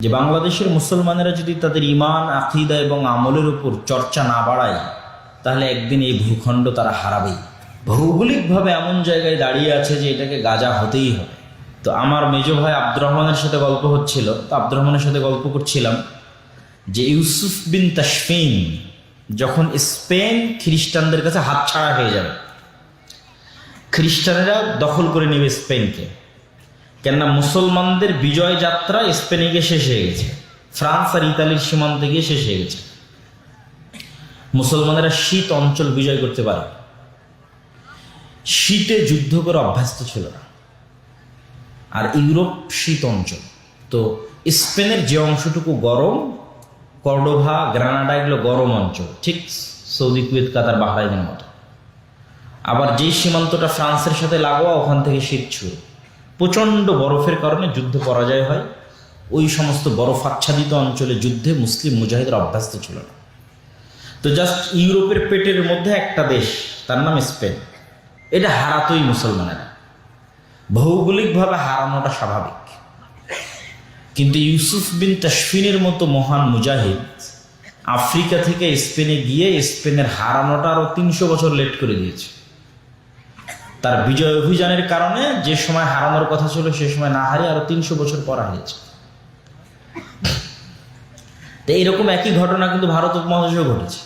যে বাংলাদেশের মুসলমানেরা যদি তাদের ঈমান, আকীদা এবং আমলের উপর চর্চা না বাড়ায়, তাহলে একদিন এই ভূখণ্ড তারা হারাবেই। ভৌগোলিকভাবে এমন জায়গায় দাঁড়িয়ে আছে যে এটাকে গাজা হতেই হবে। তো আমার মেজ ভাই আব্দুর রহমানের সাথে গল্প হচ্ছিল, তো আব্দুর রহমানের সাথে গল্প করছিলাম যে ইউসুফ বিন তাশফিন যখন স্পেন খ্রিস্টানদের কাছে হাতছাড়া হয়ে যাবে, খ্রিস্টানেরা দখল করে নেবে স্পেনকে, কেননা মুসলমানদের বিজয় যাত্রা স্পেনে গিয়ে শেষ হয়ে গেছে, ফ্রান্স আর ইতালির সীমান্তে গিয়ে শেষ হয়ে গেছে। মুসলমানেরা শীত অঞ্চল বিজয় করতে পারে, শীতে যুদ্ধ করে অভ্যস্ত ছিল না, আর ইউরোপ শীত অঞ্চল। তো স্পেনের যে অংশটুকু গরম, কর্ডোভা, গ্রানাডা, এগুলো গরম অঞ্চল, ঠিক সৌদি, কুয়েত, কাতার, বাহরাইনের মতো। আবার যেই সীমান্তটা ফ্রান্সের সাথে লাগোয়া, ওখান থেকে শীত শুরু। প্রচণ্ড বরফের কারণে যুদ্ধ পরাজয় হয়। ওই সমস্ত বরফ আচ্ছাদিত অঞ্চলে যুদ্ধে মুসলিম মুজাহিদরা অভ্যস্ত ছিল না। তো জাস্ট ইউরোপের পেটের মধ্যে একটা দেশ, তার নাম স্পেন, এটা হারাতই মুসলমানেরা। ভৌগোলিকভাবে হারানোটা স্বাভাবিক, কিন্তু ইউসুফ বিন তাশফিনের মতো মহান মুজাহিদ আফ্রিকা থেকে স্পেনে গিয়ে স্পেনের হারানোটা আরো 300 বছর লেট করে দিয়েছে। তার বিজয় অভিযানের কারণে যে সময় হারানোর কথা ছিল সে সময় না হারিয়ে আরো 300 বছর পর হারিয়েছে। তো এইরকম একই ঘটনা কিন্তু ভারত উপমহাদেশেও ঘটেছে।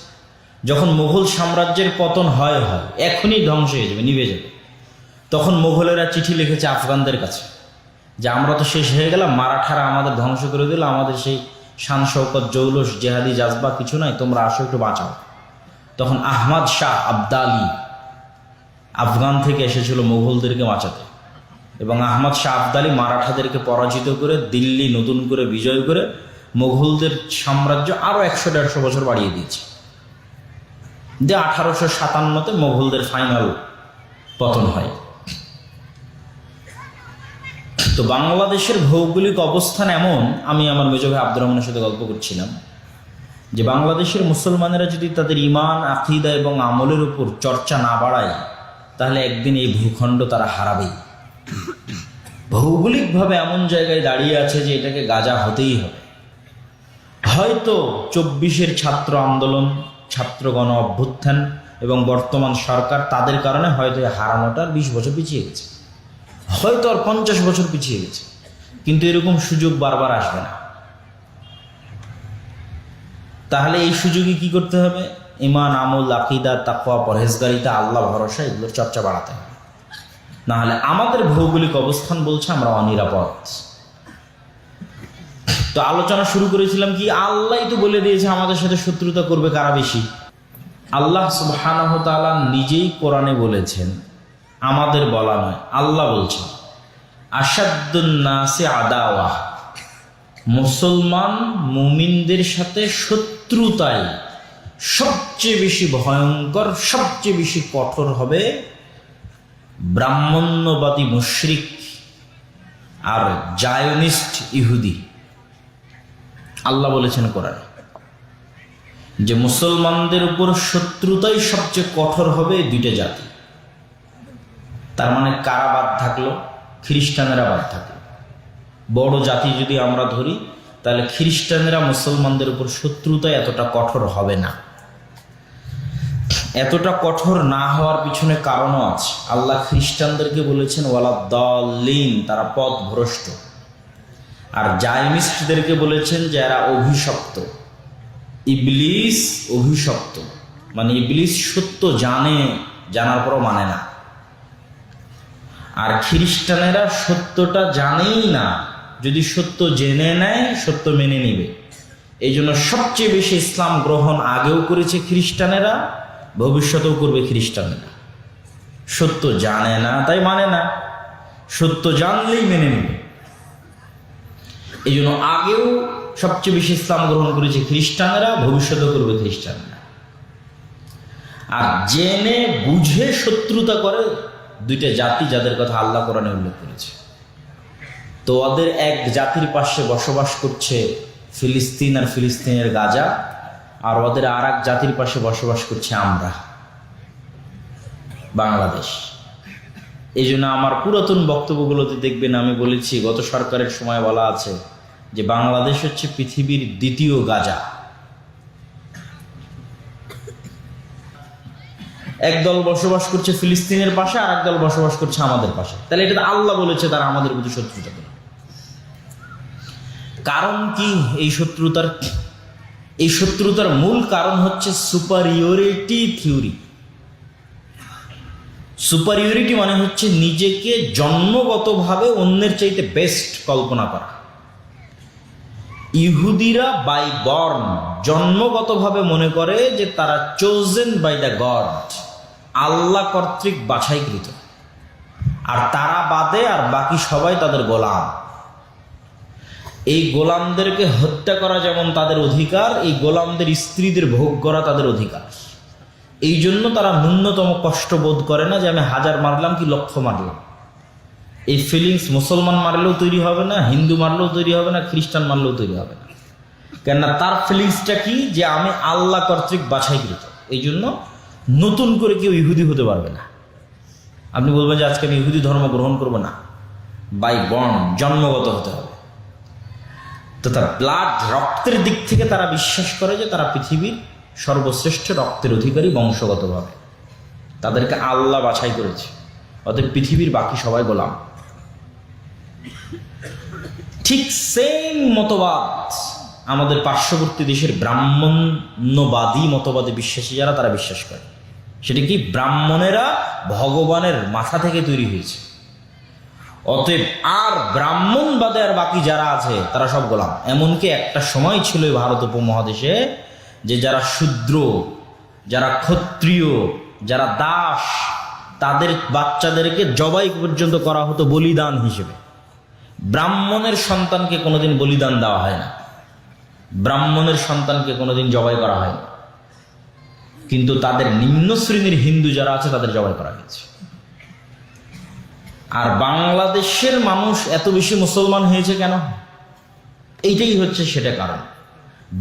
যখন মুঘল সাম্রাজ্যের পতন হয়, এখনই ধ্বংস হয়ে যাবে, নিভে যাবে, তখন মুঘলেরা চিঠি লিখেছে আফগানদের কাছে যে আমরা তো শেষ হয়ে গেলাম, মারাঠারা আমাদের ধ্বংস করে দিল, আমাদের সেই শান শৌকত, জৌলুস, জেহাদি জাজবা কিছু নাই, তোমরা আসো একটু বাঁচাও। তখন আহমদ শাহ আবদালি আফগান থেকে এসেছিল মুঘলদেরকে বাঁচাতে, এবং আহমদ শাহ আবদালি মারাঠাদেরকে পরাজিত করে দিল্লি নতুন করে বিজয় করে মুঘলদের সাম্রাজ্য আরও 100-150 বছর বাড়িয়ে দিয়েছে। 1857-তে মুঘলদের ফাইনাল পতন হয়। তো বাংলাদেশের ভৌগোলিক অবস্থান এমন, আমি আমার মেজ ভাই আব্দুর রহমানের সাথে গল্প করছিলাম যে বাংলাদেশের মুসলমানেরা যদি তাদের ঈমান, আকীদা এবং আমলের উপর চর্চা না বাড়ায়, তাহলে একদিন এই ভূখণ্ড তারা হারাবেই। ভৌগোলিকভাবে এমন জায়গায় দাঁড়িয়ে আছে যে এটাকে গাজা হতেই হবে। হয়তো 24-এর ছাত্র আন্দোলন, ছাত্র গণ অভ্যুত্থান এবং বর্তমান সরকার, তাদের কারণে হয়তো হারানোটা 20 বছর পিছিয়ে গেছে, হয়তো আর 50 বছর পিছিয়ে গেছে, কিন্তু এরকম সুযোগ বারবার আসবে না। তাহলে এই সুযোগে কি করতে হবে? ঈমান, আমল, আকীদা, তাকওয়া, পরহেজগারিতা, আল্লাহ ভরসা, এগুলোর চর্চা বাড়াতে হবে। না হলে আমাদের ভৌগোলিক অবস্থান বলছে আমরা অনিরাপদ। তো আলোচনা শুরু করেছিলাম কি, আল্লাহই তো বলে দিয়েছে আমাদের সাথে শত্রুতা করবে কারা বেশি। আল্লাহ সুবহানাহু ওয়া তাআলা নিজেই কোরআনে বলেছেন, আমাদের বলা নয়, আল্লাহ বলছেন, আশাদ্দুন নাসি আদাওয়া, মুসলমান মুমিনদের সাথে শত্রুতায় সবচেয়ে বেশি ভয়ঙ্কর, সবচেয়ে বেশি কঠোর হবে ব্রাহ্মণ্যবাদী মুশরিক আর জায়নিস্ট ইহুদি। আল্লাহ বলেছেন কোরআনে যে মুসলমানদের উপর শত্রুতাই সবচেয়ে কঠোর হবে দুইটা জাতি। তার মানে কারা বাদ থাকলো? খ্রিস্টানেরা বাদ থাকলো। বড় জাতি যদি আমরা ধরি, তাহলে খ্রিস্টানেরা মুসলমানদের উপর শত্রুতায় এতটা কঠোর হবে না। এতটা কঠোর না হওয়ার পিছনে কারণও আছে। আল্লাহ খ্রিস্টানদেরকে বলেছেন ওয়ালাদ্দাল্লিন, তারা পথভ্রষ্ট। আর জায়নিস্টদেরকে বলেছেন যে এরা অভিশপ্ত, ইবলিস অভিশপ্ত, মানে ইবলিস সত্য জানে, জানার পরও মানে না। আর খ্রিস্টানেরা সত্যটা জানেই না, যদি সত্য জেনে নেয় সত্য মেনে নিবে। এই জন্য সবচেয়ে বেশি ইসলাম গ্রহণ আগেও করেছে খ্রিস্টানেরা, ভবিষ্যতেও করবে খ্রিস্টানেরা। সত্য জানে না তাই মানে না, সত্য জানলেই মেনে নিবে। এই জন্য আগেও সবচেয়ে বেশি ইসলাম গ্রহণ করেছে খ্রিস্টানেরা, ভবিষ্যতেও করবে খ্রিস্টানেরা। আর জেনে বুঝে শত্রুতা করে দুইটা জাতি, যাদের কথা আল্লাহ কোরআনে উল্লেখ করেছে। তো ওদের এক জাতির পাশে বসবাস করছে ফিলিস্তিন আর ফিলিস্তিনের গাজা, আর ওদের আর এক জাতির পাশে বসবাস করছে আমরা, বাংলাদেশ। এই জন্য আমার পুরাতন বক্তব্যগুলোতে দেখবেন আমি বলেছি, গত সরকারের সময় বলা আছে যে বাংলাদেশ হচ্ছে পৃথিবীর দ্বিতীয় গাজা। একদল বসবাস করছে ফিলিস্তিনের পাশে, আর একদল বসবাস করছে আমাদের পাশে। তাহলে এটা আল্লাহ বলেছে তারা আমাদের প্রতি শত্রুতা করে। কারণ কি এই শত্রুতার? এই শত্রুতার মূল কারণ হচ্ছে সুপারিয়রিটি থিওরি। সুপারিয়রিটি মানে হচ্ছে নিজেকে জন্মগতভাবে অন্যের চাইতে বেস্ট কল্পনা করা। ইহুদিরা বাই বর্ন জন্মগতভাবে মনে করে যে তারা চোজেন বাই দ্য গড, আল্লাহ কর্তৃক বাছাইকৃত, আর তারা বাদে আর বাকি সবাই তাদের গোলাম। এই গোলামদেরকে হত্যা করা যেমন তাদের অধিকার, এই গোলামদের স্ত্রীদের ভোগ করা তাদের অধিকার। এই জন্য তারা ন্যূনতম কষ্ট বোধ করে না যে আমি 1000 মারলাম কি লক্ষ মারলাম। এই ফিলিংস মুসলমান মারলেও তৈরি হবে না, হিন্দু মারলেও তৈরি হবে না, খ্রিস্টান মারলেও তৈরি হবে না। কেননা তার ফিলিংসটা কি? যে আমি আল্লাহ কর্তৃক বাছাইকৃত। এই জন্য নতুন করে কেউ ইহুদি হতে পারবে না। আপনি বলবেন যে আজকে আমি ইহুদি ধর্ম গ্রহণ করব না, বাই বর্ন জন্মগত হতে হবে। তো তার ব্লাড রক্তের দিক থেকে তারা বিশ্বাস করে যে তারা পৃথিবীর সর্বশ্রেষ্ঠ রক্তের অধিকারী বংশগতভাবে। তাদেরকে আল্লাহ বাছাই করেছে, অতএব পৃথিবীর বাকি সবাই গোলাম। ঠিক সেম মতবাদ আমাদের পার্শ্ববর্তী দেশের ব্রাহ্মণ্যবাদী মতবাদে বিশ্বাসী যারা, তারা বিশ্বাস করে। সেটা কি? ব্রাহ্মণেরা ভগবানের মাথা থেকে তৈরি হয়েছে, অতএব আর ব্রাহ্মণবাদে আর বাকি যারা আছে তারা সব গোলাম। এমনকি একটা সময় ছিল ভারত উপমহাদেশে যে যারা শূদ্র, যারা ক্ষত্রিয়, যারা দাস, তাদের বাচ্চাদেরকে জবাই পর্যন্ত করা হতো বলিদান হিসেবে। ব্রাহ্মণের সন্তানকে কোনোদিন বলিদান দেওয়া হয় না, ব্রাহ্মণের সন্তানকে কোনোদিন জবাই করা হয় না, কিন্তু তাদের নিম্ন শ্রেণীর হিন্দু যারা আছে তাদের জবাই করা হয়েছে। আর বাংলাদেশের মানুষ এত বেশি মুসলমান হয়েছে কেন? এইটাই হচ্ছে সেটা কারণ।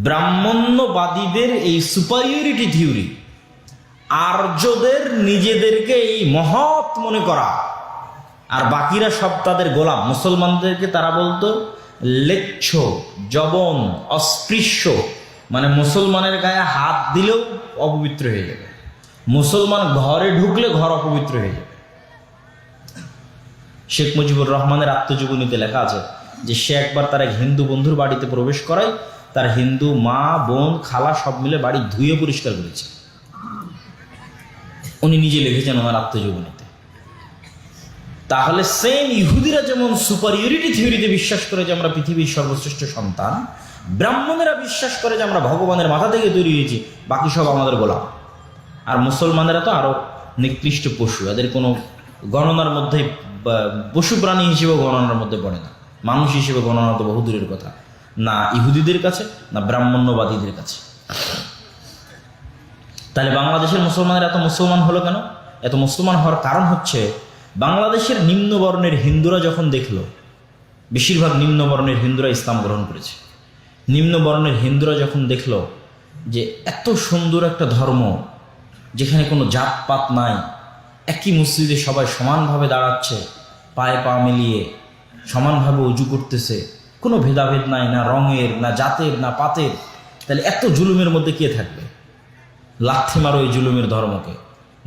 ব্রাহ্মণ্যবাদীদের এই সুপারিয়রিটি থিওরি, আর্যদের নিজেদেরকে এই মহৎ মনে করা, আর বাকিরা সব তাদের গোলাম। মুসলমানদেরকে তারা বলতো লেচ্ছ, জবন, অস্পৃশ্য, মানে মুসলমানের গায়ে হাত দিলেও অপবিত্র হয়ে যাবে, মুসলমান ঘরে ঢুকলে ঘর অপবিত্র হয়ে যাবে। শেখ মুজিবুর রহমানের আত্মজীবনীতে লেখা আছে যে সে একবার তার এক হিন্দু বন্ধুর বাড়িতে প্রবেশ করায় তার হিন্দু মা, বোন, খালা সব মিলে বাড়ি ধুয়ে পরিষ্কার করেছে। উনি নিজে লিখেছেন ওনার আত্মজীবনীতে। তাহলে সেম ইহুদিরা যেমন সুপারিয়রিটি থিওরিতে বিশ্বাস করে যে আমরা পৃথিবীর সর্বশ্রেষ্ঠ সন্তান, ব্রাহ্মণেরা বিশ্বাস করে যে আমরা ভগবানের মাথা থেকে তৈরি হয়েছি, বাকি সব আমাদের গোলাম। আর মুসলমানেরা তো আরো নিকৃষ্ট পশু, এদের কোনো গণনার মধ্যে, পশু প্রাণী হিসেবে গণনার মধ্যে পড়ে না, মানুষ হিসেবে গণনা তো বহু দূরের কথা, না ইহুদিদের কাছে না ব্রাহ্মণ্যবাদীদের কাছে। তাহলে বাংলাদেশের মুসলমানের এত মুসলমান হলো কেন? এত মুসলমান হওয়ার কারণ হচ্ছে বাংলাদেশের নিম্নবর্ণের হিন্দুরা যখন দেখলো, বেশিরভাগ নিম্নবর্ণের হিন্দুরা ইসলাম গ্রহণ করেছে, নিম্নবর্ণের হিন্দুরা যখন দেখলো যে এত সুন্দর একটা ধর্ম যেখানে কোনো জাতপাত নাই, একই মসজিদে সবাই সমানভাবে দাঁড়াচ্ছে, পায়ে পা মিলিয়ে সমানভাবে উজু করতেছে, কোনো ভেদাভেদ নাই, না রঙের, না জাতের, না পাতের, তাহলে এত জুলুমের মধ্যে কে থাকবে? লাথি মারো এই জুলুমের ধর্মকে,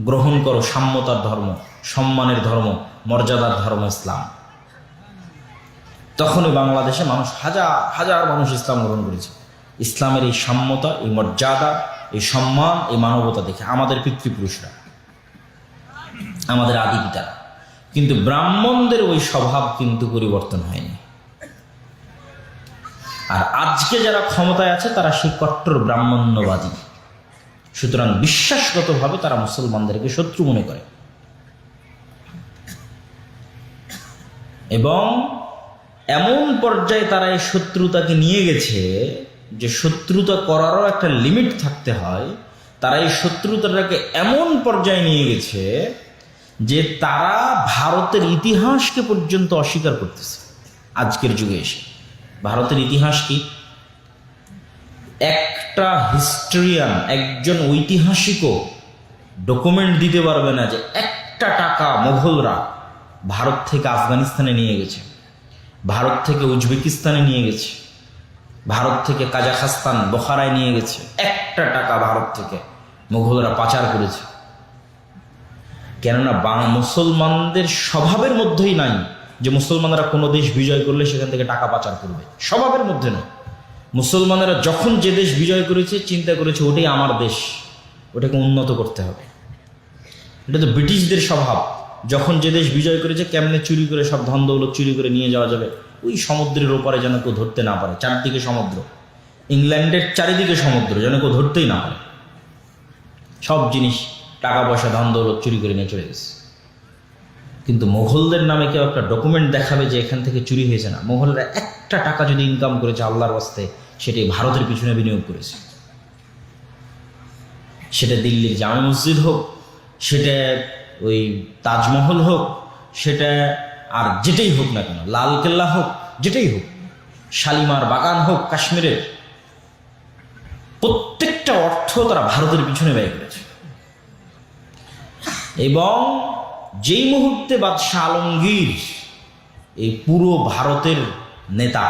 গ্রহণ করো সাম্যতার ধর্ম, সম্মানের ধর্ম, মর্যাদার ধর্ম ইসলাম। তখনই বাংলাদেশে মানুষ, হাজার হাজার মানুষ ইসলাম গ্রহণ করেছে। ইসলামের এই সাম্যতা, এই মর্যাদা, এই সম্মান, এই মানবতা দেখে আমাদের পিতৃপুরুষরা, আমাদের আদি পিতারা। কিন্তু ব্রাহ্মণদের ওই স্বভাব কিন্তু পরিবর্তন হয়নি। আর আজকে যারা ক্ষমতায় আছে তারা সেই কট্টর ব্রাহ্মণ্যবাদী। সুতরাং বিশ্বাসগতভাবে তারা মুসলমানদেরকে শত্রু মনে করে, এবং এমন পর্যায়ে তারা এই শত্রুতাকে নিয়ে গেছে যে শত্রুতা করারও একটা লিমিট থাকতে হয়। তারা এই শত্রুতাটাকে এমন পর্যায়ে নিয়ে গেছে যে তারা ভারতের ইতিহাসকে পর্যন্ত অস্বীকার করতেছে। আজকের যুগে এসে ভারতের ইতিহাস কি? একটা হিস্টোরিয়ান, একজন ঐতিহাসিকও ডকুমেন্ট দিতে পারবে না যে একটা টাকা মোগলরা ভারত থেকে আফগানিস্তানে নিয়ে গেছে, ভারত থেকে উজবেকিস্তানে নিয়ে গেছে, ভারত থেকে কাজাখস্তান বোখারায় নিয়ে গেছে, একটা টাকা ভারত থেকে মুঘলরা পাচার করেছে। কেননা মুসলমানদের স্বভাবের মধ্যেই নাই যে মুসলমানরা কোনো দেশ বিজয় করলে সেখান থেকে টাকা পাচার করবে, স্বভাবের মধ্যে নয়। মুসলমানেরা যখন যে দেশ বিজয় করেছে চিন্তা করেছে ওটাই আমার দেশ, ওটাকে উন্নত করতে হবে। এটা তো ব্রিটিশদের স্বভাব, যখন যে দেশ বিজয় করেছে কেমনে চুরি করে সব ধন দৌলত চুরি করে নিয়ে যাওয়া যাবে, ওই সমুদ্রের ওপারে যেন কেউ ধরতে না পারে। চারদিকে সমুদ্র, ইংল্যান্ডের চারিদিকে সমুদ্র, যেন কেউ ধরতেই না পারে। সব জিনিস টাকা পয়সা ধন দৌলত চুরি করে নিয়ে চলে গেছে। কিন্তু মোগলদের নামে কেউ একটা ডকুমেন্ট দেখাবে যে এখান থেকে চুরি হয়েছে না। মোগলরা একটা টাকা যদি ইনকাম করেছে আল্লাহর ওয়াস্তে, সেটাই ভারতের পিছনে বিনিয়োগ করেছে। সেটা দিল্লির জামে মসজিদ হোক, সেটা ওই তাজমহল হোক, সেটা আর যেটাই হোক না কেন, লালকেল্লা হোক, যেটাই হোক, শালিমার বাগান হোক কাশ্মীরের, প্রত্যেকটা অর্থ তারা ভারতের পিছনে ব্যয় করেছে। এবং যেই মুহূর্তে বাদশাহ আলমগীর এই পুরো ভারতের নেতা,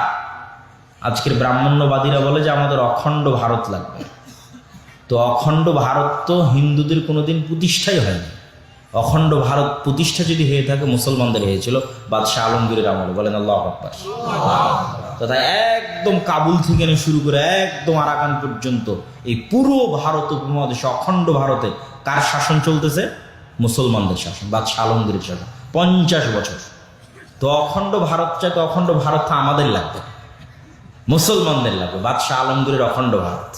আজকের ব্রাহ্মণ্যবাদীরা বলে যে আমাদের অখণ্ড ভারত লাগবে, তো অখণ্ড ভারত তো হিন্দুদের কোনোদিন প্রতিষ্ঠাই হয়নি। অখণ্ড ভারত প্রতিষ্ঠা যদি হয়ে থাকে মুসলমানদের হয়েছিল বাদশাহ আলমগীরের আমলে, বলেন আল্লাহু আকবার। তথা একদম কাবুল থেকে নিয়ে শুরু করে একদম আরাকান পর্যন্ত এই পুরো ভারত উপমহাদেশে অখণ্ড ভারতে কার শাসন চলতেছে? মুসলমানদের শাসন, বাদশাহ আলমগীরের শাসন 50 বছর। তো অখণ্ড ভারত চাই, তো অখণ্ড ভারত আমাদের লাগবে, মুসলমানদের লাগবে, বাদশাহ আলমগীরের অখণ্ড ভারত।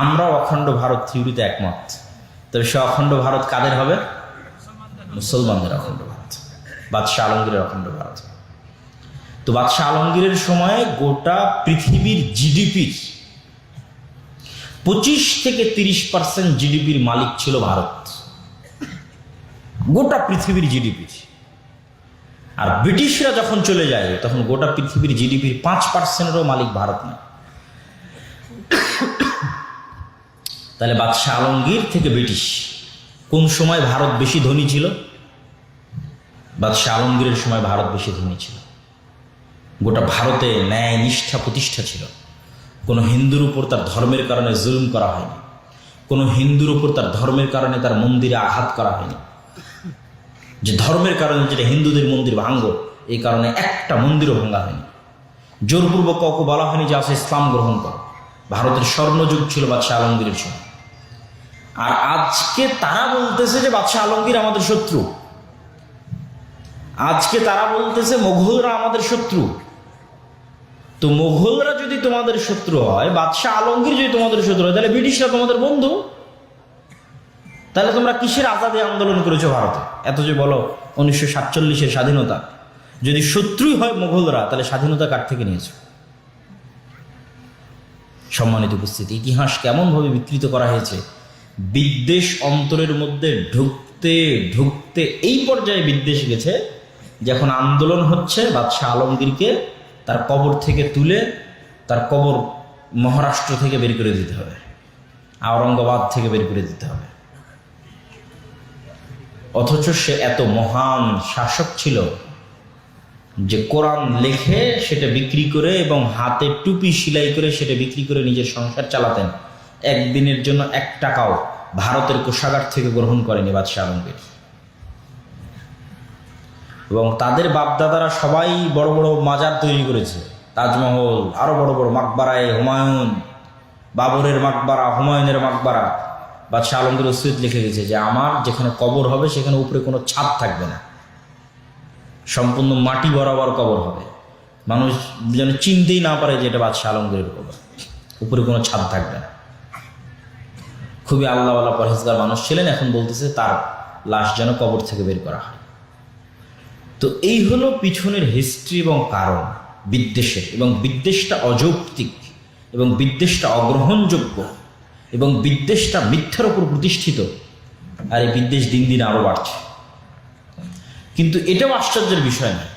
আমরা অখণ্ড ভারত থিওরিতে একমত, তবে সে অখণ্ড ভারত কাদের হবে? মুসলমানদের অখণ্ড ভারত, বাদশাহ আলমগীরের অখণ্ড ভারত। তো বাদশাহ আলমগীরের সময় গোটা পৃথিবীর জিডিপির 25 থেকে 30% জিডিপির মালিক ছিল ভারত, গোটা পৃথিবীর জিডিপির। আর ব্রিটিশরা যখন চলে যায় তখন গোটা পৃথিবীর জিডিপির 5%-এরও মালিক ভারত নয়। তাহলে বাদশাহ আলমগীর থেকে ব্রিটিশ, কোন সময় ভারত বেশি ধনী ছিল? বাদশাহ আলমগীরের সময় ভারত বেশি ধনী ছিল। গোটা ভারতে ন্যায় নিষ্ঠা প্রতিষ্ঠা ছিল। কোনো হিন্দুর উপর তার ধর্মের কারণে জুলুম করা হয়নি, কোনো হিন্দুর উপর তার ধর্মের কারণে তার মন্দিরে আঘাত করা হয়নি। যে ধর্মের কারণে যেটা হিন্দুদের মন্দির ভাঙ্গ, এই কারণে একটা মন্দিরও ভাঙ্গা হয়নি। জোরপূর্বক কাউকে বলা হয়নি যে আসে ইসলাম গ্রহণ করো। ভারতের স্বর্ণযুগ ছিল বাদশাহ আলমগীরের সময়। আর আজকে তারা বলতেছে যে বাদশাহ আলমগীর আমাদের শত্রু, আজকে তারা বলতেছে মোগলরা আমাদের শত্রু। তো মোগলরা যদি তোমাদের শত্রু হয়, বাদশাহ আলমগীর যদি তোমাদের শত্রু হয়, তাহলে ব্রিটিশরা তোমাদের বন্ধু। তাহলে তোমরা কিসের আজাদী আন্দোলন করেছো ভারতে? এত যে বলো 1947-এর স্বাধীনতা, যদি শত্রুই হয় মোগলরা, তাহলে স্বাধীনতা কার থেকে নিয়েছো? সম্মানিত উপস্থিতি, ইতিহাস কেমনভাবে বিকৃত করা হয়েছে। বিদ্বেষ অন্তরের মধ্যে ঢুকতে ঢুকতে এই পর্যায়ে বিদ্বেষ গেছে, যখন আন্দোলন হচ্ছে বাদশাহ আলমগীরকে তার কবর থেকে তুলে তার কবর মহারাষ্ট্র থেকে বের করে দিতে হবে, আওরঙ্গাবাদ থেকে বের করে দিতে হবে। অথচ সে এত মহান শাসক ছিল যে কোরআন লেখে সেটা বিক্রি করে এবং হাতে টুপি সেলাই করে সেটা বিক্রি করে নিজের সংসার চালাতেন। একদিনের জন্য 1 টাকাও ভারতের কোষাগার থেকে গ্রহণ করেনি বাদশাহ আলমগীর। এবং তাদের বাপদাদারা সবাই বড় বড় মাজার তৈরি করেছে, তাজমহল, আরো বড় বড় মাকবারায় হুমায়ুন, বাবরের মাকবারা, হুমায়ুনের মাকবারা। বাদশাহ আলমগীর ওসিয়ত লিখে গেছে যে আমার যেখানে কবর হবে সেখানে উপরে কোনো ছাদ থাকবে না, সম্পূর্ণ মাটি বরাবর কবর হবে, মানুষ যেন চিনতেই না পারে যে এটা বাদশাহ আলমগীরের কবর, উপরে কোনো ছাদ থাকবে না। খুবই আল্লাহওয়ালা পরহেজগার মানুষ ছিলেন। এখন বলতেছে তার লাশ যেন কবর থেকে বের করা হয়। তো এই হলো পিছনের হিস্ট্রি এবং কারণ বিদ্বেষের। এবং বিদ্বেষটা অযৌক্তিক, এবং বিদ্বেষটা অগ্রহণযোগ্য, এবং বিদ্বেষটা মিথ্যার উপর প্রতিষ্ঠিত। আর এই বিদ্বেষ দিন দিন আরো বাড়ছে। কিন্তু এটাও আশ্চর্যের বিষয় নয়।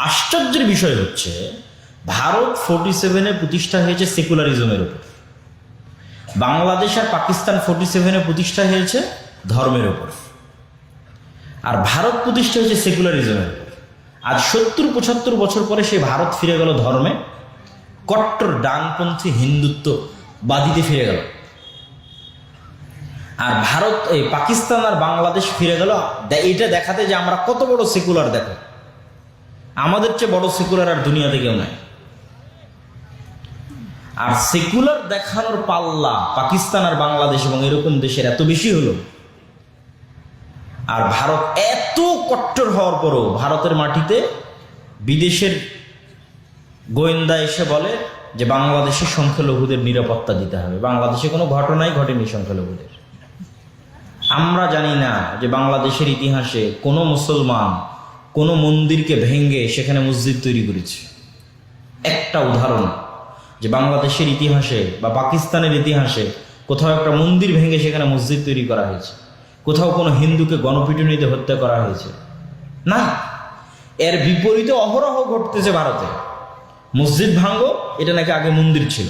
আশ্চর্যের বিষয় হচ্ছে ভারত 47-এ প্রতিষ্ঠা হয়েছে সেকুলারিজমের উপর, বাংলাদেশ আর পাকিস্তান 47-এ প্রতিষ্ঠা হয়েছে ধর্মের উপর, আর ভারত প্রতিষ্ঠা হয়েছে সেকুলারিজমের উপর। আজ 70-75 বছর পরে সেই ভারত ফিরে গেল ধর্মে, কট্টর ডানপন্থী হিন্দুত্ববাদীতে ফিরে গেল। আর ভারত, এই পাকিস্তান আর বাংলাদেশ ফিরে গেল এটা দেখাতে যে আমরা কত বড় সেকুলার। দেখো, আমাদের চেয়ে বড় সেকুলার আর দুনিয়াতে কেউ নাই। আর সেকুলার দেখানোর পাল্লা পাকিস্তান আর বাংলাদেশ এবং এরকম দেশের এত বেশি হলো, আর ভারত এত কট্টর হওয়ার পরও ভারতের মাটিতে বিদেশের গোয়েন্দা এসে বলে যে বাংলাদেশের সংখ্যালঘুদের নিরাপত্তা দিতে হবে। বাংলাদেশে কোনো ঘটনাই ঘটেনি সংখ্যালঘুদের। আমরা জানি না যে বাংলাদেশের ইতিহাসে কোনো মুসলমান কোনো মন্দিরকে ভেঙে সেখানে মসজিদ তৈরি করেছে। একটা উদাহরণ যে বাংলাদেশের ইতিহাসে বা পাকিস্তানের ইতিহাসে কোথাও একটা মন্দির ভেঙে সেখানে মসজিদ তৈরি করা হয়েছে, কোথাও কোনো হিন্দুকে গণপিটুনিতে হত্যা করা হয়েছে না। এর বিপরীতে অহরহ ঘটতেছে ভারতে। মসজিদ ভাঙ্গো, এটা নাকি আগে মন্দির ছিল।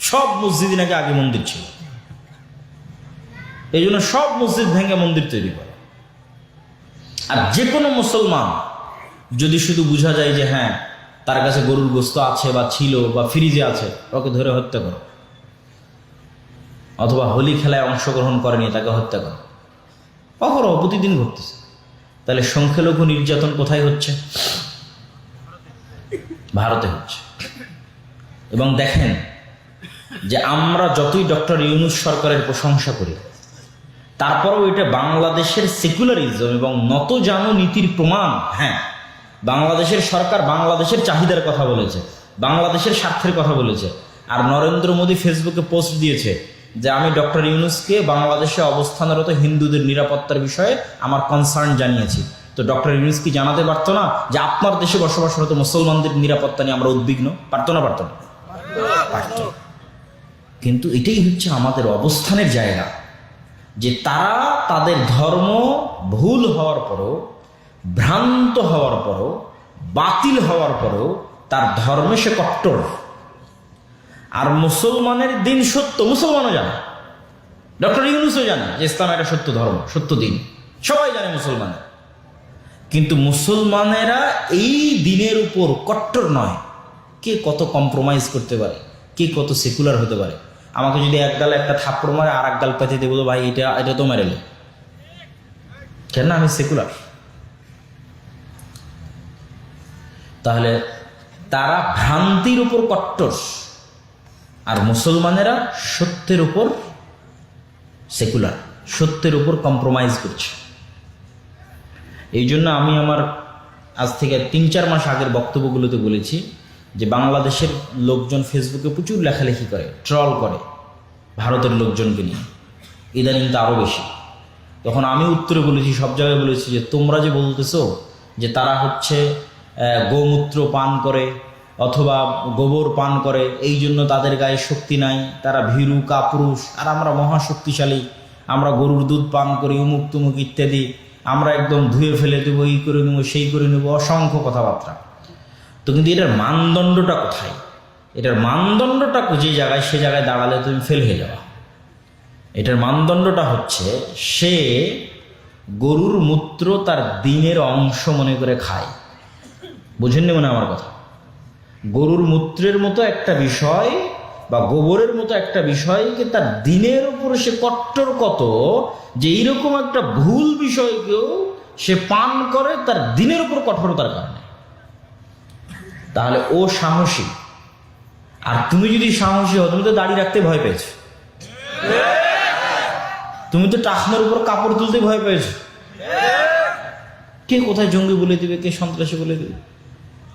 সব মসজিদই নাকি আগে মন্দির ছিল, এই জন্য সব মসজিদ ভেঙে মন্দির তৈরি করে। আর যে কোনো মুসলমান যদি শুধু বোঝা যায় যে হ্যাঁ তার কাছে গরুর গোস্ত আছে বা ছিল বা ফ্রিজে আছে, ওকে ধরে হত্যা করো। অথবা হোলি খেলায় অংশগ্রহণ করেনি, তাকে হত্যা করো। অহরহ প্রতিদিন ঘটতেছে। তাহলে সংখ্যালঘু নির্যাতন কোথায় হচ্ছে? ভারতে হচ্ছে। এবং দেখেন যে আমরা যতই ডক্টর ইউনূস সরকারের প্রশংসা করি, তারপরেও এটা বাংলাদেশের সেকুলারিজম এবং নতজানু নীতির প্রমাণ। হ্যাঁ, বাংলাদেশের সরকার বাংলাদেশের চাহিদার কথা বলেছে, বাংলাদেশের স্বার্থের কথা বলেছে। আর নরেন্দ্র মোদী ফেসবুকে পোস্ট দিয়েছে যে আমি ডক্টর ইউনূসকে বাংলাদেশে অবস্থানরত হিন্দুদের নিরাপত্তার বিষয়ে আমার কনসার্ন জানিয়েছি। তো ডক্টর ইউনূস কি জানাতে পারতো না যে আপনার দেশে বসবাসরত মুসলমানদের নিরাপত্তা নিয়ে আমরা উদ্বিগ্ন? পারতো না? পারতো না? পারতো। কিন্তু এটাই হচ্ছে আমাদের অবস্থানের জায়গা, যে তারা তাদের ধর্ম ভুল হওয়ার পরও, ভ্রান্ত হওয়ার পরও, বাতিল হওয়ার পরও তার ধর্মে সে কট্টর। আর মুসলমানের দিন সত্য, মুসলমানও জানে, ডক্টর ইউনূসও জানে যে ইসলাম একটা সত্য ধর্ম, সত্য দিন, সবাই জানে মুসলমান। কিন্তু মুসলমানেরা এই দিনের উপর কট্টর নয়। কে কত কম্প্রোমাইজ করতে পারে, কে কত সেকুলার হতে পারে। আমাকে যদি এক গালে একটা থাপ্পড় মারে আর এক গাল পেতে দেবো, ভাই এটা তো মেরেলে কেন, আমি সেকুলার। তাহলে তারা ভ্রান্তির উপর কট্টর, আর মুসলমানেরা সত্যের উপর সেকুলার, সত্যের উপর কম্প্রোমাইজ করছে। এই জন্য আমি আমার আজ থেকে ৩-৪ মাস আগের বক্তব্যগুলোতে বলেছি যে বাংলাদেশের লোকজন ফেসবুকে প্রচুর লেখালেখি করে, ট্রল করে ভারতের লোকজনকে নিয়ে, ইদানিং তো আরও বেশি। তখন আমি উত্তরে বলেছি, সব জায়গায় বলেছি যে তোমরা যে বলতেছো যে তারা হচ্ছে গোমূত্র পান করে অথবা গোবর পান করে, এই জন্য তাদের গায়ে শক্তি নাই, তারা ভীরু কাপুরুষ, আর আমরা মহাশক্তিশালী, আমরা গরুর দুধ পান করি, উমুক তুমুক ইত্যাদি, আমরা একদম ধুয়ে ফেলে দেবো, এই করে নেবো, সেই করে নেবো, অসংখ্য কথাবার্তা। তো কিন্তু এটার মানদণ্ডটা কোথায়? এটার মানদণ্ডটা যে জায়গায়, সে জায়গায় দাঁড়ালে তুমি ফেল হয়ে যাবা। এটার মানদণ্ডটা হচ্ছে সে গরুর মূত্র তার দিনের অংশ মনে করে খায়। বুঝেননি মনে আমার কথা? গরুর মূত্রের মতো একটা বিষয় বা গোবরের মতো একটা বিষয়কে তার দিনের উপরে সে কট্টর কত, যে এইরকম একটা ভুল বিষয়কেও সে পান করে তার দিনের উপর কঠোরতার কারণে। তাহলে ও সাহসী। আর তুমি যদি সাহসী হও, তুমি তো দাড়ি রাখতে ভয় পেয়েছো, তুমি তো টাকনোর উপর কাপড় তুলতে ভয় পেয়েছো। কে কোথায় জঙ্গি বলে দিবে, কে সন্ত্রাসী বলে দিবে।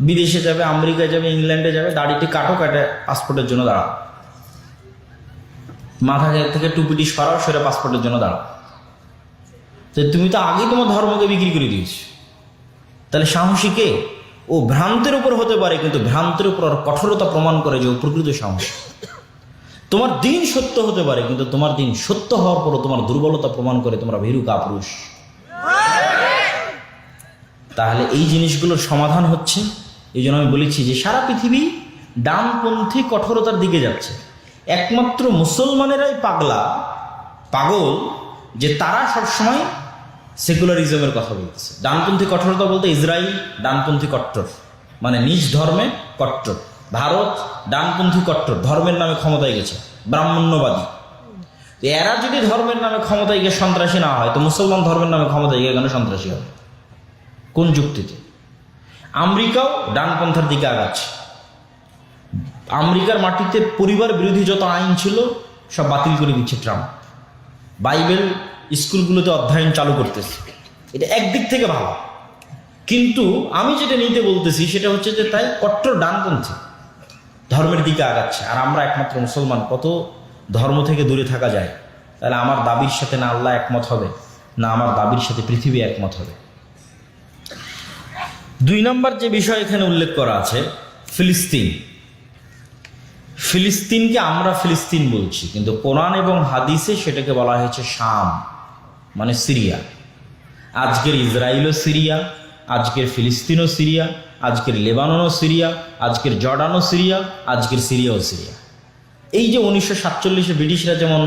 বিদেশে যাবে, আমেরিকায় যাবে, ইংল্যান্ডে যাবে, দাড়িটি কাটো, কাটে পাসপোর্টের জন্য দাঁড়াও। মাথা থেকে টুপিটি সরাও, সেটা পাসপোর্টের জন্য দাঁড়াও। তো তুমি তো আগেই তোমার ধর্মকে বিক্রি করে দিয়েছো। তাহলে সাহসী কে? ও ভ্রান্তের উপর হতে পারে, কিন্তু ভ্রান্তের উপর কঠোরতা প্রমাণ করে যে ও প্রকৃত সাহসী। তোমার দিন সত্য হতে পারে, কিন্তু তোমার দিন সত্য হওয়ার পরও তোমার দুর্বলতা প্রমাণ করে তোমরা ভীরু কাপুরুষ। তাহলে এই জিনিসগুলোর সমাধান হচ্ছে, এই জন্য আমি বলেছি যে সারা পৃথিবী ডানপন্থী কঠোরতার দিকে যাচ্ছে। একমাত্র মুসলমানেরাই পাগল যে তারা সবসময় সেকুলারিজমের কথা বলতেছে। ডানপন্থী কঠোরতা বলতে ইসরায়েল ডানপন্থী কট্টর, মানে নিজ ধর্মে কট্টর। ভারত ডানপন্থী কট্টর, ধর্মের নামে ক্ষমতায় গেছে, ব্রাহ্মণ্যবাদী। এরা যদি ধর্মের নামে ক্ষমতায় গিয়ে সন্ত্রাসী না হয়, তো মুসলমান ধর্মের নামে ক্ষমতায় গিয়ে কেন সন্ত্রাসী হবে? কোন যুক্তিতে? আমেরিকাও ডানপন্থার দিকে আগাচ্ছে। আমেরিকার মাটিতে পরিবার বিরোধী যত আইন ছিল সব বাতিল করে দিচ্ছে ট্রাম্প। বাইবেল স্কুলগুলোতে অধ্যয়ন চালু করতেছে। এটা একদিক থেকে ভালো, কিন্তু আমি যেটা নিতে বলতেছি সেটা হচ্ছে যে তাই কট্টর ডানপন্থী ধর্মের দিকে আগাচ্ছে, আর আমরা একমাত্র মুসলমান। কত ধর্ম থেকে দূরে থাকা যায়? তাহলে আমার দাবির সাথে না আল্লাহ একমত হবে, না আমার দাবির সাথে পৃথিবী একমত হবে। 2 নম্বর যে বিষয় এখানে উল্লেখ করা আছে, ফিলিস্তিন। ফিলিস্তিনকে আমরা ফিলিস্তিন বলছি, কিন্তু কোরআন এবং হাদিসে সেটাকে বলা হয়েছে শাম, মানে সিরিয়া। আজকের ইসরায়েলও সিরিয়া, আজকের ফিলিস্তিনও সিরিয়া, আজকের লেবাননও সিরিয়া, আজকের জর্ডানও সিরিয়া, আজকের সিরিয়াও সিরিয়া। এই যে 1947-এ ব্রিটিশরা যেমন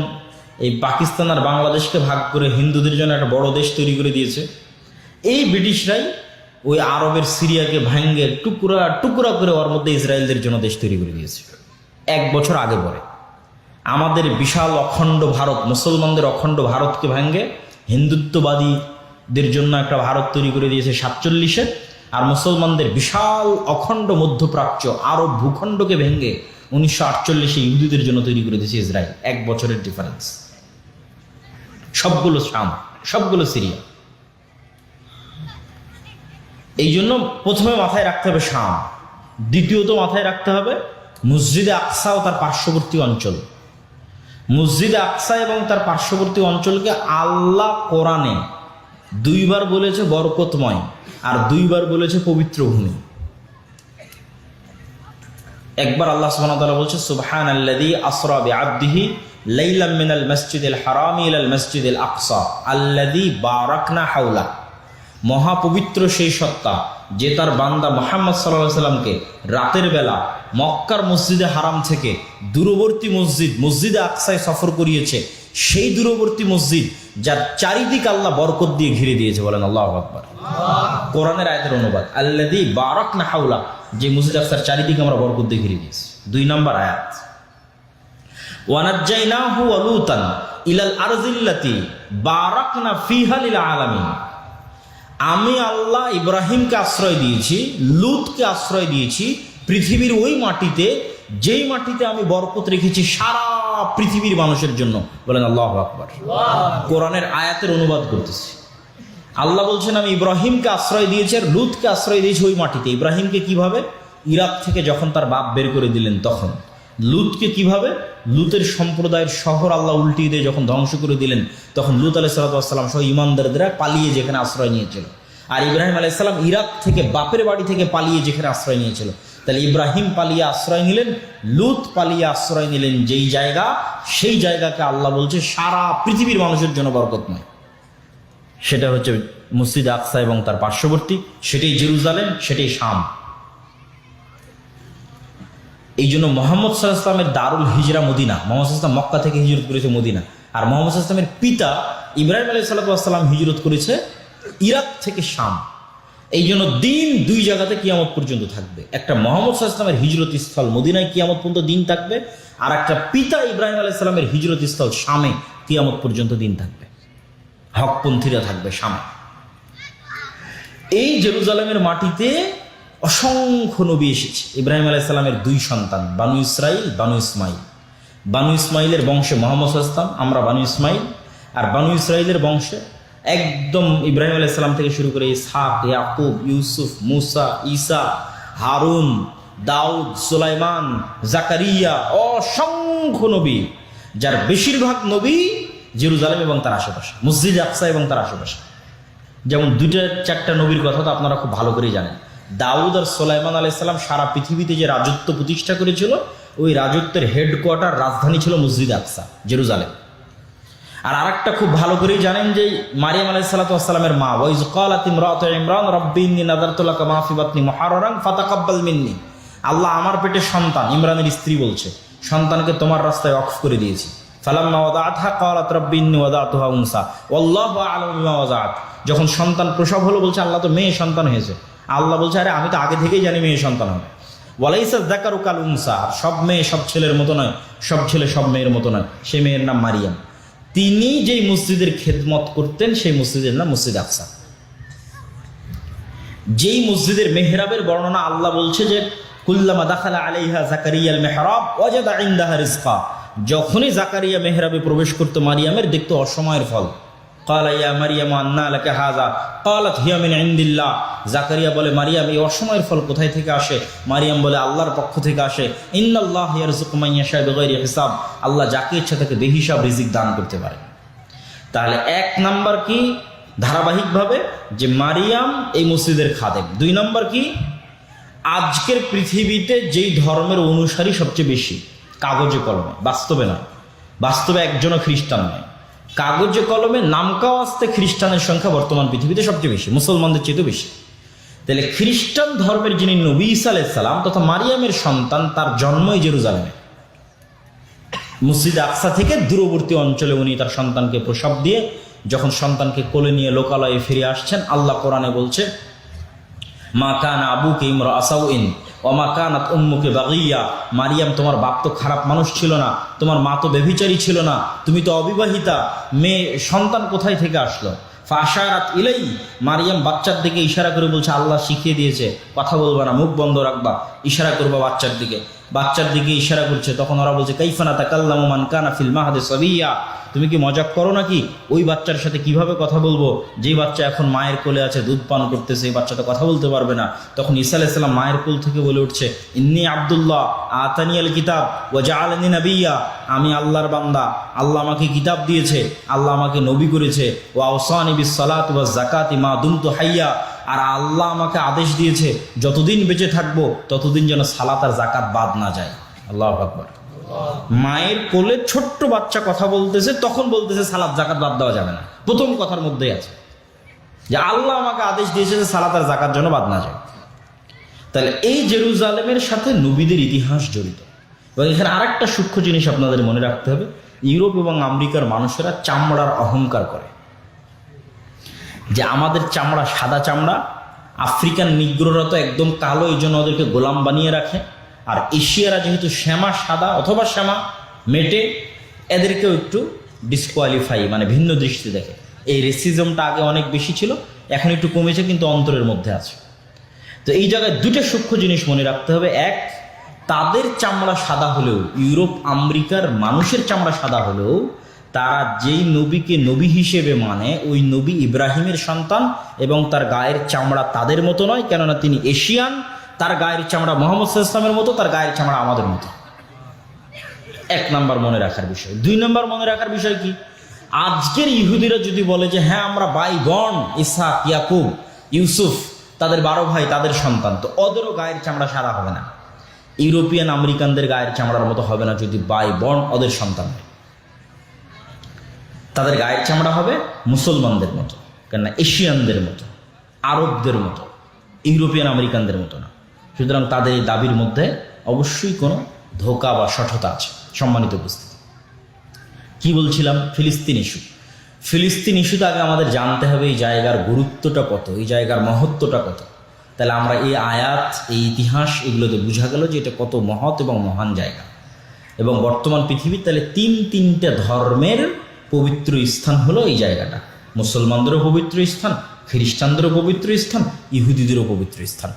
এই পাকিস্তান আর বাংলাদেশকে ভাগ করে হিন্দুদের জন্য একটা বড় দেশ তৈরি করে দিয়েছে, এই ব্রিটিশরাই ওই আরবের সিরিয়াকে ভাঙ্গে টুকরা টুকরা করে ওর মধ্যে ইসরায়েলদের জন্য দেশ তৈরি করে দিয়েছে 1 বছর আগে পরে। আমাদের বিশাল অখণ্ড ভারত, মুসলমানদের অখণ্ড ভারতকে ভাঙ্গে হিন্দুত্ববাদীদের জন্য একটা ভারত তৈরি করে দিয়েছে 47-এ, আর মুসলমানদের বিশাল অখণ্ড মধ্যপ্রাচ্য আরব ভূখণ্ডকে ভেঙ্গে 1948-এ ইহুদিদের জন্য তৈরি করে দিয়েছে ইসরায়েল। 1 বছরের ডিফারেন্স। সবগুলো শাম, সবগুলো সিরিয়া। এই জন্য প্রথমে মাথায় রাখতে হবে শাম, দ্বিতীয়ত মাথায় রাখতে হবে মসজিদে আকসা ও তার পার্শ্ববর্তী অঞ্চল। মসজিদে আকসা এবং তার পার্শ্ববর্তী অঞ্চলকে আল্লাহ কোরআনে 2 বার বলেছে বরকতময়, আর 2 বার বলেছে পবিত্র ভূমি। একবার আল্লাহ সুবহানাহু ওয়া তাআলা বলছে সুবহানাল্লাযী আসরা বিআবদিহি লাইলাম মিনাল মাসজিদিল হারামি ইলাল মাসজিদিল আকসা আল্লাযী বারাকনা হাওলা। মহাপবিত্র সেই সত্তা যে তার বান্দা মুহাম্মদ সাল্লাল্লাহু আলাইহি সাল্লামকে রাতের বেলা মক্কার মসজিদে হারাম থেকে দূরবর্তী মসজিদে আকসায় সফর করিয়েছে, সেই দূরবর্তী মসজিদ যার চারিদিক আল্লাহ বরকত দিয়ে ঘিরে দিয়েছে। বলেন আল্লাহু আকবার। কোরআনের আয়াতের অনুবাদ আল্লাযী বারাকনা হাওলা, যে মসজিদ আকসার চারিদিকে আমরা বরকত দিয়ে ঘিরে দিয়েছি। 2 নম্বর আয়াত ওয়া নাজ্জাইনাহু ওয়া লূতান ইলাল আরজিল্লাতি বারাকনা ফিহা লিল আলামিন। আমি আল্লাহ ইব্রাহিমকে আশ্রয় দিয়েছি, লূতকে আশ্রয় দিয়েছি পৃথিবীর ওই মাটিতে, যেই মাটিতে আমি বরকত রেখেছি সারা পৃথিবীর মানুষের জন্য। বলেন আল্লাহু আকবার। কোরআনের আয়াতের অনুবাদ করতেছি। আল্লাহ বলছেন আমি ইব্রাহিমকে আশ্রয় দিয়েছি আর লূতকে আশ্রয় দিয়েছি ওই মাটিতে। ইব্রাহিমকে কিভাবে? ইরাক থেকে যখন তার বাপ বের করে দিলেন তখন। লূতকে কিভাবে? লূতের সম্প্রদায়ের শহর আল্লাহ উল্টিয়ে দিয়ে যখন ধ্বংস করে দিলেন তখন লূত আলাইহিস সালাম সহ ঈমানদাররা পালিয়ে যেখানে আশ্রয় নিয়েছিল। আর ইব্রাহিম আলাইহিস সালাম ইরাক থেকে বাপের বাড়ি থেকে পালিয়ে যেখানে আশ্রয় নিয়েছিল। তাহলে ইব্রাহিম পালিয়ে আশ্রয় নিলেন, লূত পালিয়ে আশ্রয় নিলেন যেই জায়গা, সেই জায়গাকে আল্লাহ বলছে সারা পৃথিবীর মানুষের জন্য বরকতময়। সেটা হচ্ছে মসজিদ আকসা এবং তার পার্শ্ববর্তী, সেটাই জেরুজালেম, সেটাই শাম। এই জন্য মোহাম্মদ সাল্লাল্লাহু আলাইহি ওয়াসাল্লামের দারুল হিজরা মদিনা। মোহাম্মদ সাল্লাল্লাহু আলাইহি ওয়াসাল্লাম মক্কা থেকে হিজরত করেছে মদিনা, আর মোহাম্মদ সাল্লাল্লাহু আলাইহি ওয়াসাল্লামের পিতা ইব্রাহিম আলাইহিস সালাম হিজরত করেছে ইরাক থেকে শাম। এই জন্য দিন 2 জায়গাতে কিয়ামত পর্যন্ত থাকবে। একটা মোহাম্মদ সাল্লাল্লাহু আলাইহি ওয়াসাল্লামের হিজরত স্থল মদিনায় কিয়ামত পর্যন্ত দিন থাকবে, আর একটা পিতা ইব্রাহিম আলাইহিস সালামের হিজরত স্থল শামে কিয়ামত পর্যন্ত দিন থাকবে। হকপন্থীরা থাকবে শামে। এই জেরুজালেমের মাটিতে অসংখ্য নবী এসেছে। ইব্রাহিম আলাইহিস সালামের 2 সন্তান, বানু ইসরাইল, বানু ইসমাইল। বানু ইসমাইলের বংশে মোহাম্মদ সাল্লাল্লাহু আলাইহি ওয়াসাল্লাম, আমরা বানু ইসমাইল। আর বানু ইসরাইলের বংশে একদম ইব্রাহিম আলাইহিস সালাম থেকে শুরু করে ইসহাক, ইয়াকুব, ইউসুফ, মুসা, ঈসা, হারুন, দাউদ, সুলাইমান, জাকারিয়া, অসংখ্য নবী, যার বেশিরভাগ নবী জেরুজালেম এবং তার আশেপাশে, মসজিদ আকসা এবং তার আশেপাশে। যেমন 2-4টা নবীর কথা তো আপনারা খুব ভালো করেই জানেন। দাউদ আর সুলাইমান আলাইহিস সালাম সারা পৃথিবীতে যে রাজত্ব প্রতিষ্ঠা করেছিল, ওই রাজত্বের হেডকোয়ার্টার রাজধানী ছিল মসজিদ আকসা, জেরুজালেম। আর আরেকটা খুব ভালো করেই জানেন যে মারিয়াম আলাইহিস সালাতু ওয়াস সালামের মা, ওয়াইজ ক্বালাত ইমরাতু ইমরান রাব্বি ইন্নী নাযারতু লাকা মা ফি বাতনি মুহাররান ফাতাকাব্বাল মিন্নি। আল্লাহ আমার পেটে সন্তান, ইমরানের স্ত্রী বলছে, সন্তানকে তোমার রাস্তায় ওয়াকফ করে দিয়েছি। ফালাম্মা ওয়াদাআতহা ক্বালাত রাব্বি ইন্নী ওয়াদাতুহা উনসা ওয়াল্লাহু আ'লামু বিমা ওয়াদাআত। যখন সন্তান প্রসব হলো বলছে আল্লাহ তো মেয়ে সন্তান হয়েছে। আল্লাহ বলছে আরে আমি তো আগে থেকেই জানি মেয়ে সন্তান হবে। ওয়ালাইসা যাকারু কাল উনসা, সব মেয়ে সব ছেলের মতো নয়, সব ছেলে সব মেয়ের মতো নয়। সেই মেয়ের নাম মারিয়াম। তিনি যেই মসজিদের খেদমত করতেন সেই মসজিদের নাম মসজিদ আকসা। যেই মসজিদের মেহরাবের বর্ণনা আল্লাহ বলছে যে কুল্লামা দাখালা আলাইহা জাকারিয়াল মেহরাব ওয়াজাদা ইনদাহা রিজকা, যখনই জাকারিয়া মেহরাবে প্রবেশ করতো মারিয়ামের দেখতো অসময়ের ফল। ক্বালা ইয়া মারিয়াম আন্না লাকা হাযা ক্বালাত হিয়া মিন ইনদিল্লাহ, জাকারিয়া বলে মারিয়াম এই অসময়ের ফল কোথায় থেকে আসে? মারিয়াম বলে আল্লাহর পক্ষ থেকে আসে। ইন্নাল্লাহা ইয়ারযুকু মান ইয়াশা বিগাইরি হিসাব, আল্লাহ যাকে ইচ্ছা তাকে বেহিসাব রিজিক দান করতে পারে। তাহলে এক নাম্বার কি ধারাবাহিকভাবে যে মারিয়াম এই মসজিদের খাদেম। দুই নাম্বার কি আজকের পৃথিবীতে যেই ধর্মের অনুসারী সবচেয়ে বেশি, কাগজে কলমে, বাস্তবে নয়, বাস্তবে একজনও খ্রিস্টান নয়, কাগজে কলমে নামকাও আসতে খ্রিস্টানের সংখ্যা বর্তমান পৃথিবীতে সবচেয়ে বেশি, মুসলমানদের চেয়েও বেশি। তাহলে খ্রিস্টান ধর্মের যিনি নবী ঈসা আলাইহিস সালাম তথা মারিয়ামের সন্তান, তার জন্মই জেরুজালেমে, মসজিদ আকসা থেকে দূরবর্তী অঞ্চলে উনি তার সন্তানকে প্রসব দিয়ে যখন সন্তানকে কোলে নিয়ে লোকালয়ে ফিরে আসছেন, আল্লাহ কোরআনে বলছে মা কানা আবুকে ইমরা আসাউইন ওয়া মা কানাত উম্মুকে বাগিয়া, মারিয়াম তোমার বাপ তো খারাপ মানুষ ছিল না, তোমার মা তো ব্যভিচারী ছিল না, তুমি তো অবিবাহিতা, মেয়ে সন্তান কোথায় থেকে আসলো? ফাশারাত ইলাই, মারিয়াম বাচ্চার দিকে ইশারা করে বলছে আল্লাহ শিখিয়ে দিয়েছে কথা বলবা না, মুখ বন্ধ রাখবা, ইশারা করবা বাচ্চার দিকে, বাচ্চার দিকে ইশারা করছে। তখন ওরা বলছে কাইফা নাতাকাল্লামু মান কানা ফিল মাহদি সাবিয়্যা, তুমি কি মজাক করো নাকি? ওই বাচ্চার সাথে কিভাবে কথা বলবো যেই বাচ্চা এখন মায়ের কোলে আছে, দুধ পান করতেছে, এই বাচ্চা তো কথা বলতে পারবে না। তখন ঈসা আলাইহিস সালাম মায়ের কোল থেকে বলে উঠছে ইন্নী আব্দুল্লাহ আতানিয়াল কিতাব ওয়া জাআলানি নাবিয়্যা, আমি আল্লাহর বান্দা, আল্লাহ আমাকে কিতাব দিয়েছে, আল্লাহ আমাকে নবী করেছে, ওয়া আওসানি বিস সালাতি ওয়াজ যাকাতি মা দুমতু হাইয়া, আর আল্লাহ আমাকে আদেশ দিয়েছে যতদিন বেঁচে থাকবো ততদিন যেন সালাত আর যাকাত বাদ না যায়। আল্লাহু আকবার। মায়ের কোলে ছোট্ট বাচ্চা কথা বলতেছে, তখন বলতেছে সালাত যাকাত বাদ দেওয়া যাবে না। প্রথম কথার মধ্যেই আছে যে আল্লাহ আমাকে আদেশ দিয়েছে যে সালাত আর যাকাত যেন বাদ না যায়। তাহলে এই জেরুজালেমের সাথে নবীদের ইতিহাস জড়িত। এবং এখানে আরেকটা সূক্ষ্ম জিনিস আপনাদের মনে রাখতে হবে, ইউরোপ এবং আমেরিকার মানুষেরা চামড়ার অহংকার করে যে আমাদের চামড়া সাদা চামড়া, আফ্রিকান নিগ্রোরা তো একদম কালো, এই জন্য ওদেরকে গোলাম বানিয়ে রাখে, আর এশিয়ারা যেহেতু শ্যামা সাদা অথবা শ্যামা মেটে, এদেরকেও একটু ডিসকোয়ালিফাই মানে ভিন্ন দৃষ্টি দেখে। এই রেসিজমটা আগে অনেক বেশি ছিল, এখন একটু কমেছে, কিন্তু অন্তরের মধ্যে আছে। তো এই জায়গায় দুটো সূক্ষ্ম জিনিস মনে রাখতে হবে। এক, তাদের চামড়া সাদা হলেও, ইউরোপ আমেরিকার মানুষের চামড়া সাদা হলেও, তারা যেই নবীকে নবী হিসেবে মানে ওই নবী ইব্রাহিমের সন্তান, এবং তার গায়ের চামড়া তাদের মতো নয়, কেননা তিনি এশিয়ান। তার গায়ের চামড়া মুহাম্মদ সাল্লাল্লাহু আলাইহি ওয়াসাল্লামের মতো, তার গায়ের চামড়া আমাদের মতো। এক নাম্বার মনে রাখার বিষয়। দুই নাম্বার মনে রাখার বিষয় কি, আজকের ইহুদিরা যদি বলে যে হ্যাঁ আমরা বাইগণ, ইসহাক, ইয়াকুব, ইউসুফ, তাদের 12 ভাই, তাদের সন্তান, তো ওদেরও গায়ের চামড়া সাদা হবে না, ইউরোপিয়ান আমেরিকানদের গায়ের চামড়ার মতো হবে না। যদি বাইবর্ন ওদের সন্তান হয়, তাদের গায়ের চামড়া হবে মুসলমানদের মতো, কেননা এশিয়ানদের মতো, আরবদের মতো, ইউরোপিয়ান আমেরিকানদের মতো না। সুতরাং তাদের এই দাবির মধ্যে অবশ্যই কোনো ধোঁকা বা সঠতা আছে। সম্মানিত উপস্থিতি, কি বলছিলাম? ফিলিস্তিন ইস্যু। ফিলিস্তিন ইস্যুতে আগে আমাদের জানতে হবে এই জায়গার গুরুত্বটা কত, এই জায়গার মহত্বটা কত। তাহলে আমরা এই আয়াত, এই ইতিহাস, এগুলোতে বোঝা গেল যে এটা কত মহৎ এবং মহান জায়গা। এবং বর্তমান পৃথিবীর তাহলে তিনটা ধর্মের পবিত্র স্থান হলো এই জায়গাটা। মুসলমানদেরও পবিত্র স্থান, খ্রিস্টানদেরও পবিত্র স্থান, ইহুদিদেরও পবিত্র স্থান।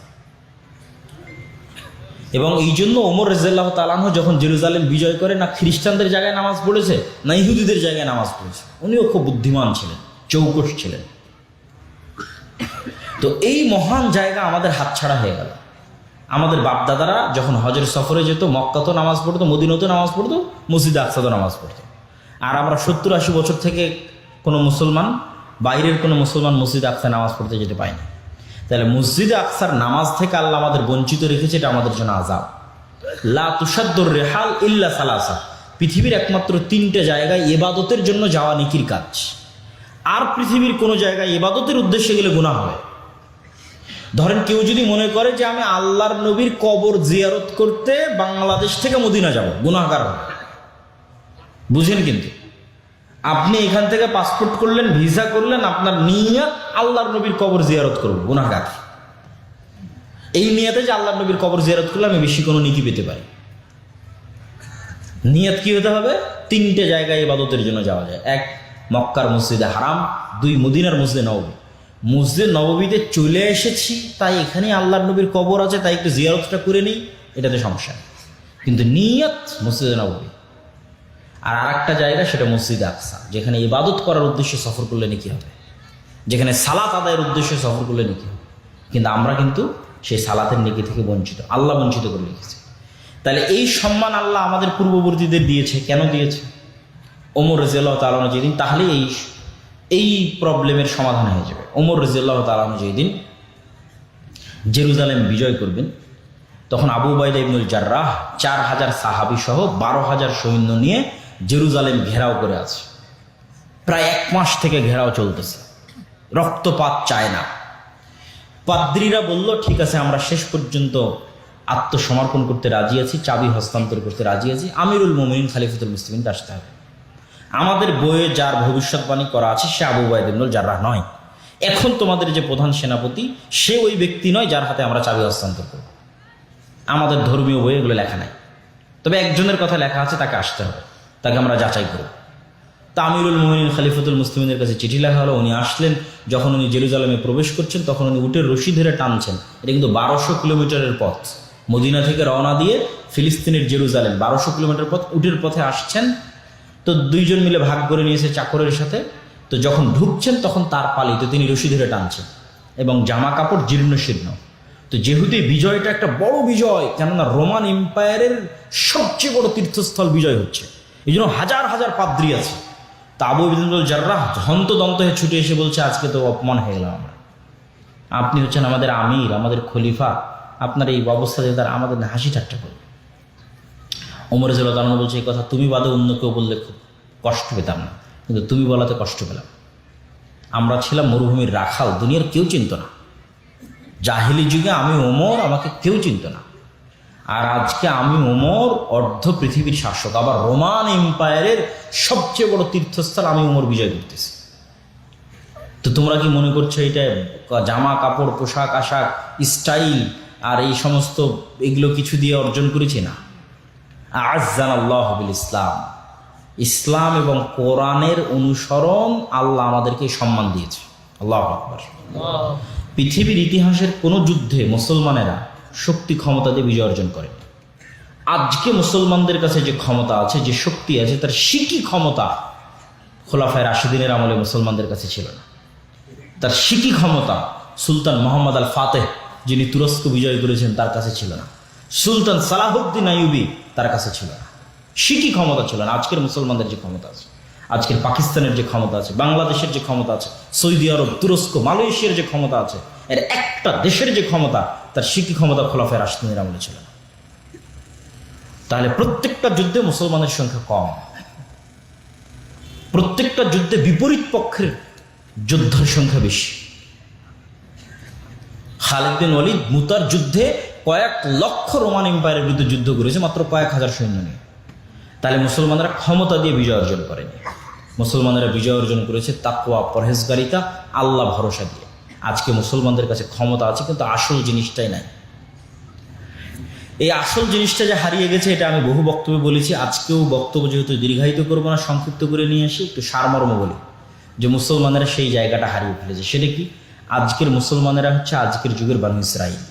এবং এই জন্য ওমর রাদিয়াল্লাহু তাআলা আনহু যখন জেরুজালেম বিজয় করে, না খ্রিস্টানদের জায়গায় নামাজ পড়েছে না ইহুদিদের জায়গায় নামাজ পড়েছে। উনিও খুব বুদ্ধিমান ছিলেন, চৌকস ছিলেন। তো এই মহান জায়গা আমাদের হাতছাড়া হয়ে গেল। আমাদের বাপদাদারা যখন হজের সফরে যেত, মক্কাতেও নামাজ পড়তো, মদিনাতেও নামাজ পড়তো, মসজিদে আকসাতেও নামাজ পড়তো। আর আমরা 70-80 বছর থেকে কোনো মুসলমান, বাইরের কোনো মুসলমান মসজিদে আকসায় নামাজ পড়তে যেতে পায়নি। তাহলে মসজিদে আকসার নামাজ থেকে আল্লাহ আমাদের বঞ্চিত রেখেছে, এটা আমাদের জন্য আযাব। লা তুসাদ্দুর রিহাল ইল্লা সালাসা, পৃথিবীর একমাত্র 3টে জায়গায় ইবাদতের জন্য যাওয়া নেকির কাজ। আর পৃথিবীর কোনো জায়গায় ইবাদতের উদ্দেশ্যে গেলে গুনাহ হবে। ধরেন কেউ যদি মনে করে যে আমি আল্লাহর নবীর কবর জিয়ারত করতে বাংলাদেশ থেকে মদিনা যাব, গুনাহগার হবে। বুঝেন? কিন্তু আপনি এখান থেকে পাসপোর্ট করলেন, ভিসা করলেন, আপনার নিয়ত আল্লাহর নবীর কবর জিয়ারত করব, গুনাহগার। এই নিয়তে যে আল্লাহ নবীর কবর জিয়ারত করলে আমি বেশি কোনো নেকি পেতে পারি। নিয়ত কি হতে হবে? 3টে জায়গায় ইবাদতের জন্য যাওয়া যায়। 1 মক্কার মসজিদে হারাম, 2 মদিনার মসজিদে নববী। মসজিদ নববীতে চলে এসেছি, তাই এখানে আল্লাহ নবীর কবর আছে, তাই একটু জিয়ারতটা করে নিই, এটাতে সমস্যা নেই। কিন্তু নিয়ত মসজিদে নববী। আর আরেকটা জায়গা সেটা মসজিদে আকসা, যেখানে ইবাদত করার উদ্দেশ্যে সফর করলে নাকি হবে, যেখানে সালাত আদায়ের উদ্দেশ্যে সফর করলে নাকি হবে। কিন্তু আমরা কিন্তু সেই সালাতের নেকি থেকে বঞ্চিত, আল্লাহ বঞ্চিত করে রেখেছে। তাহলে এই সম্মান আল্লাহ আমাদের পূর্ববর্তীদের দিয়েছে। কেন দিয়েছে? ওমর রাদিয়াল্লাহু তাআলা আনহু যেদিন, তাহলে এই প্রবলেমের সমাধান হয়ে যাবে। ওমর রাদিয়াল্লাহু তাআলা আনহু যেদিন জেরুজালেম বিজয় করবেন, তখন আবু উবাইদা ইবনুল জাররাহ 4000 সাহাবী সহ 12,000 সৈন্য নিয়ে জেরুজালেম ঘেরাও করে আছে। প্রায় 1 মাস থেকে ঘেরাও চলতেছে, রক্তপাত চায় না। পাদ্রীরা বলল, ঠিক আছে, আমরা শেষ পর্যন্ত আত্মসমর্পণ করতে রাজি আছি, চাবি হস্তান্তর করতে রাজি আছি, আমিরুল মুমিনিন খলিফাতুল মুসলিমিনকে আসতে হবে। আমাদের বইয়ে যার ভবিষ্যৎবাণী করা আছে সে আবু উবাইদা ইবনুল জাররাহ নয়। এখন তোমাদের যে প্রধান সেনাপতি সে ওই ব্যক্তি নয় যার হাতে আমরা চাবি হস্তান্তর করব। আমাদের ধর্মীয় বইয়ে এগুলো লেখা নাই, তবে একজনের কথা লেখা আছে, তাকে আসতে হবে, তাকে আমরা যাচাই করব। তা আমিরুল মুমিনিন খলিফাতুল মুসলিমিনের কাছে চিঠি লেখা হলো। উনি আসলেন, যখন উনি জেরুজালেমে প্রবেশ করছেন তখন উনি উটের রশি ধরে টানছেন। এটা কিন্তু 1200 কিলোমিটারের পথ, মদিনা থেকে রওনা দিয়ে ফিলিস্তিনের জেরুজালেম 1200 কিলোমিটার পথ উটের পথে আসছেন। তো 2 জন মিলে ভাগ করে নিয়েছে চাকরের সাথে। তো যখন ঢুকছেন তখন তার পালি, তো তিনি রশি ধরে টানছেন এবং জামা কাপড় জীর্ণ শীর্ণ। তো যেহেতু এই বিজয়টা একটা বড় বিজয়, কেননা রোমান এম্পায়ারের সবচেয়ে বড় তীর্থস্থল বিজয় হচ্ছে, এই জন্য হাজার হাজার পাদ্রী আছে। তা আবু উবাইদা ইবনুল জাররাহ হন্তদন্ত হয়ে ছুটে এসে বলছে, আজকে তো অপমান হয়ে গেলাম আমরা, আপনি হচ্ছেন আমাদের আমির, আমাদের খলিফা, আপনার এই অবস্থাতে তারা আমাদের হাসি ঠাট্টা করবে। ওমর রাদিয়াল্লাহু তাআলা বলছে, এই কথা তুমি বাদে অন্য কেউ বললে খুব কষ্ট পেতাম না, কিন্তু তুমি বলাতে কষ্ট পেলাম। আমরা ছিলাম মরুভূমির রাখাল, দুনিয়ার কেউ চিনত না। জাহিলি যুগে আমি ওমর, আমাকে কেউ চিনত না। আর আজকে আমি ওমর অর্ধ পৃথিবীর শাসক, আবার রোমান এম্পায়ারের সবচেয়ে বড় তীর্থস্থল আমি ওমর বিজয় করতেছি। তো তোমরা কি মনে করছো এটা জামা কাপড়, পোশাক আশাক, স্টাইল আর এই সমস্ত এগুলো কিছু দিয়ে অর্জন করেছি? না। আ'আজ্জানাল্লাহু বিল ইসলাম, ইসলাম এবং কোরআনের অনুসরণ আল্লাহ আমাদেরকে সম্মান দিয়েছে। আল্লাহু আকবার। পৃথিবীর ইতিহাসের কোনো যুদ্ধে মুসলমানেরা শক্তি ক্ষমতা দিয়ে বিজয় অর্জন করে। আজকে মুসলমানদের কাছে যে ক্ষমতা আছে, যে শক্তি আছে, তার সিকি ক্ষমতা খোলাফায়ে রাশিদিনের আমলে মুসলমানদের কাছে ছিল না। তার সিকি ক্ষমতা সুলতান মোহাম্মদ আল ফাতেহ, যিনি তুরস্ক বিজয় করেছেন, তার কাছে ছিল না। সুলতান সালাহুদ্দিন আইয়ুবী তার কাছে ছিল না। সিকি ক্ষমতা ছিল না। আজকের মুসলমানদের যে ক্ষমতা আছে, আজকের পাকিস্তানের যে ক্ষমতা আছে, বাংলাদেশের যে ক্ষমতা আছে, সৌদি আরব, তুরস্ক, মালয়েশিয়ার যে ক্ষমতা আছে, এর একটা দেশের যে ক্ষমতা, তার সিকি ক্ষমতা খোলাফায়ে রাশিদিনের আমলে ছিল না। তাহলে প্রত্যেকটা যুদ্ধে মুসলমানের সংখ্যা কম, প্রত্যেকটা যুদ্ধে বিপরীত পক্ষের যোদ্ধার সংখ্যা বেশি। খালিদ বিন ওয়ালিদ মুতার যুদ্ধে কয়েক লক্ষ রোমান এম্পায়ারের বিরুদ্ধে যুদ্ধ করেছে মাত্র কয়েক হাজার সৈন্য নিয়ে। তাহলে মুসলমানরা ক্ষমতা দিয়ে বিজয় অর্জন করেনি, মুসলমানেরা বিজয় অর্জন করেছে তাকওয়া, পরহেজগারিতা, আল্লাহ ভরসা দিয়ে। আজকে মুসলমানদের কাছে ক্ষমতা আছে, কিন্তু আসল জিনিসটাই নাই। এই আসল জিনিসটা যে হারিয়ে গেছে, এটা আমি বহু বক্তব্যে বলেছি। আজকেও বক্তব্য যেহেতু দীর্ঘায়িত করবো না, সংক্ষিপ্ত করে নিয়ে আসি, একটু সারমর্ম বলি যে মুসলমানেরা সেই জায়গাটা হারিয়ে ফেলেছে। সেটা কি? আজকের মুসলমানেরা হচ্ছে আজকের যুগের বানু ইসরাইল।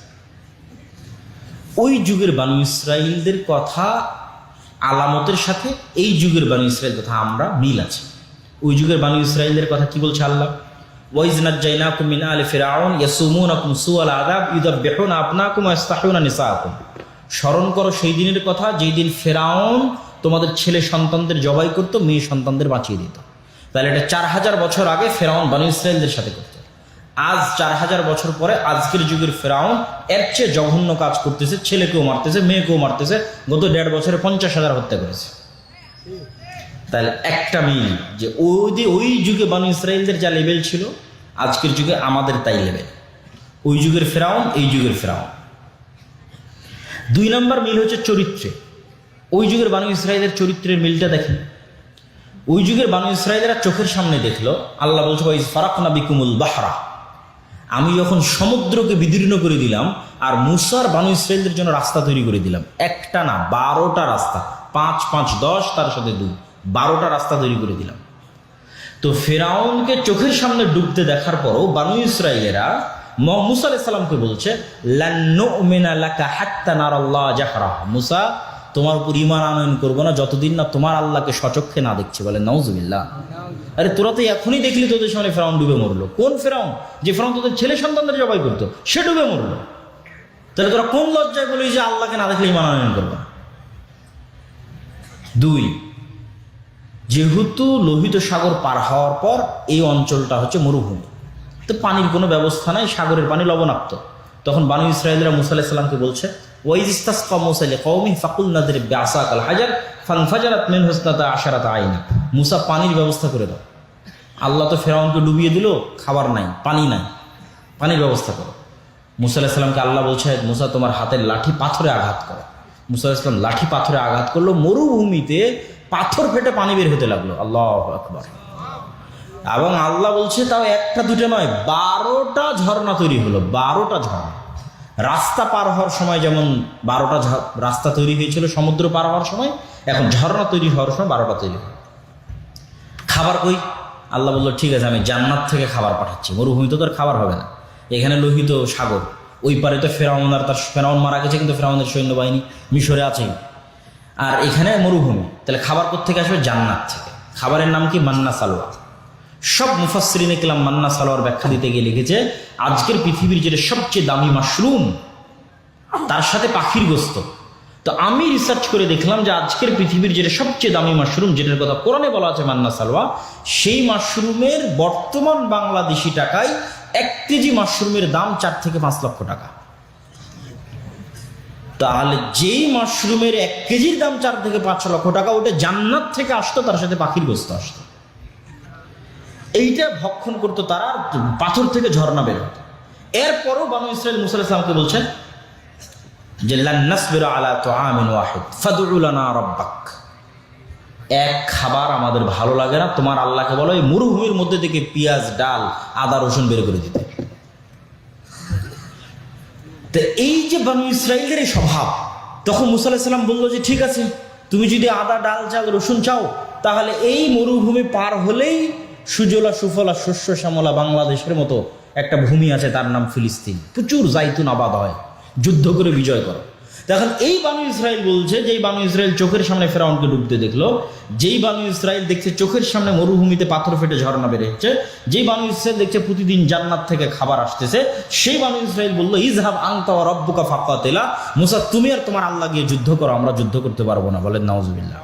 ওই যুগের বানু ইসরাইলদের কথা আলামতের সাথে এই যুগের বানু ইসরাইল কথা আমরা মিল আছে। ওই যুগের বানু ইসরাইলদের কথা কি বলছে আল্লাহ? ওয়াইজ নাজ্জাইনাকুম মিন আলি ফিরআউন ইয়াসুমুনাকুম সুআল আযাব ইউযাববিহুনা আবনাকুম ওয়া ইস্তাহয়ুনা নিসাআকুম। স্মরণ করো সেই দিনের কথা, যেই দিন ফিরআউন তোমাদের ছেলে সন্তানদের জবাই করতো, মেয়ে সন্তানদের বাঁচিয়ে দিত। তাহলে এটা 4000 বছর আগে ফিরআউন বানু ইসরাইলদের সাথে করত। আজ 4000 বছর পরে আজকের যুগের ফিরআউন এর চেয়ে জঘন্য কাজ করতেছে, ছেলেকেও মারতেছে, মেয়েকেও মারতেছে। গত 1.5 বছরে 50,000 হত্যা করেছে। তাহলে একটা মিল যে ওই যুগে বানু ইসরাইলদের যা লেভেল ছিল, আজকের যুগে আমাদের তাই লেভেল। ওই যুগের ফিরআউন, এই যুগের ফিরআউন। 2 নম্বর মিল হচ্ছে চরিত্রে। ওই যুগের বানু ইসরাইলের চরিত্রের মিলটা দেখেন। ওই যুগের বানু ইসরাইলেরা চোখের সামনে দেখলো, আল্লাহ বলছে ওয়াইজ ফারাকনা বিকুমুল বাহরা, আমি যখন সমুদ্রকে বিদীর্ণ করে দিলাম আর মুসার বানু ইসরায়েলদের জন্য রাস্তা তৈরি করে দিলাম, একটা না 12টা রাস্তা, 5 5 10 তার সাথে 2, 12টা রাস্তা তৈরি করে দিলাম। তো ফেরাউনকে চোখের সামনে ডুবতে দেখার পরও বানু ইসরায়েলেরা মুসা আলাইহিস সালামকে বলছে, লান নুমিনা লাকা হাত্তা নারাল্লাহ জাহরা, মুসা তোমার উপর ঈমান আনয়ন করবো না যতদিন না তোমার আল্লাহকে সচক্ষে না দেখছে। বলে নাউজুবিল্লাহ। আরে তোরা তো এখনই দেখলি তোদের সামনে ফেরাউন ডুবে মরলো। কোন ফেরাউন? যে ফেরাউন তোদের ছেলে সন্তানদের জবাই করতো, সে ডুবে মরলো। তাহলে তোরা কোন লজ্জায় বলি যে আল্লাহকে না দেখলে ঈমান আনয়ন করবো না? 2, যেহেতু লোহিত সাগর পার হওয়ার পর এই অঞ্চলটা হচ্ছে মরুভূমি, তো পানির কোনো ব্যবস্থা নাই, সাগরের পানি লবণাক্ত। তখন বানু ইসরায়েলরা মুসা আলাইহিস সালামকে বলছে, ওয়াইজ ইসতাসকা মুসা লিকওমিহি ফাকুল নাদরিব বিআসাকাল হাজার ফানফাজারাত মিনহু ইসনাতা আশারাতা আইনা। মুসা পানির ব্যবস্থা করে দাও। আল্লাহ তো ফেরাউনকে ডুবিয়ে দিল, খাবার নাই, পানি নাই, পানির ব্যবস্থা করো। মুসা আলাইহিস সালামকে আল্লাহ বলছে, মুসা তোমার হাতের লাঠি পাথরে আঘাত করো। মুসা আলাইহিস সালাম লাঠি পাথরে আঘাত করলো, মরুভূমিতে পাথর ফেটে পানি বের হতে লাগলো। আল্লাহু আকবার। এবং আল্লাহ বলছে তাও একটা দুটো নয়, 12টা ঝর্ণা তৈরি হলো, 12টা ঝর্ণা। রাস্তা পার হওয়ার সময় যেমন 12টা রাস্তা তৈরি হয়েছিল সমুদ্র পার হওয়ার সময়, এখন ঝর্ণা তৈরি হওয়ার সময় 12টা তৈরি হলো। খাবার কই? আল্লাহ বললো ঠিক আছে, আমি জান্নাত থেকে খাবার পাঠাচ্ছি। মরুভূমিতে তো আর খাবার হবে না, এখানে লোহিত সাগর, ওই পারে তো ফেরাউন আর তার ফেরাউন মারা গেছে, কিন্তু ফেরাউনের সৈন্যবাহিনী মিশরে আছেই, আর এখানে মরুভূমি। তাহলে খাবার কোত্থেকে আসবে? জান্নাত থেকে। খাবারের নাম কি? মান্না সালোয়া। সব মুফাসসিরিনে কেরাম মান্না সালোয়ার ব্যাখ্যা দিতে গিয়ে লিখেছে, আজকের পৃথিবীর যেটা সবচেয়ে দামি মাশরুম, তার সাথে পাখির গোস্ত। তো আমি রিসার্চ করে দেখলাম যে আজকের পৃথিবীর যেটা সবচেয়ে দামি মাশরুম, যেটার কথা কোরআনে বলা আছে মান্না সালোয়া, সেই মাশরুমের বর্তমান বাংলাদেশি টাকায় 1 কেজি মাশরুমের দাম 4 থেকে 5 লক্ষ টাকা। তাহলে যেই মাশরুমের 1 কেজির দাম 4 থেকে 5 লক্ষ টাকা, ওটা জান্নাত থেকে আসতো, তার সাথে পাখির গোস্ত আসতো। এইটা ভক্ষণ করতো তারা, পাথর থেকে ঝর্ণা বের হতো। এরপরও বানু ইসরাইল মুসা আলাইহিস সালামকে বলছে যে লান নাসবিরা আলা তুআমিন ওয়াহিদ ফাদউ লানা রাব্বাক, এক খাবার আমাদের ভালো লাগে না, তোমার আল্লাহকে বলো এই মরুভূমির মধ্যে থেকে পেঁয়াজ, ডাল, আদা, রসুন বের করে দিতে। তো এই যে বানু ইসরাইলের এই স্বভাব, তখন মুসা আলাইহিস সালাম বললো যে ঠিক আছে, তুমি যদি আদা, ডাল, চাল, রসুন চাও, তাহলে এই মরুভূমি পার হলেই সুজলা সুফলা শস্য শ্যামলা বাংলাদেশের মতো একটা ভূমি আছে, তার নাম ফিলিস্তিন, প্রচুর জাইতুন আবাদ হয়, যুদ্ধ করে বিজয় করো। তখন এই বানু ইসরাইল বলছে, যেই বানু ইসরাইল চোখের সামনে ফেরাউনকে ডুবতে দেখলো, যেই বানু ইসরাইল দেখছে চোখের সামনে মরুভূমিতে পাথর ফেটে ঝর্ণা বের হচ্ছে, যেই বানু ইসরাইল দেখছে প্রতিদিন জান্নাত থেকে খাবার আসতেছে, সেই বানু ইসরাইল বললো ইযহাব আনতা ওয়া রাব্বুকা ফাকাতিলা, মুসা তুমি আর তোমার আল্লাহ গিয়ে যুদ্ধ করো, আমরা যুদ্ধ করতে পারবো না। বলেন নাউজুবিল্লাহ।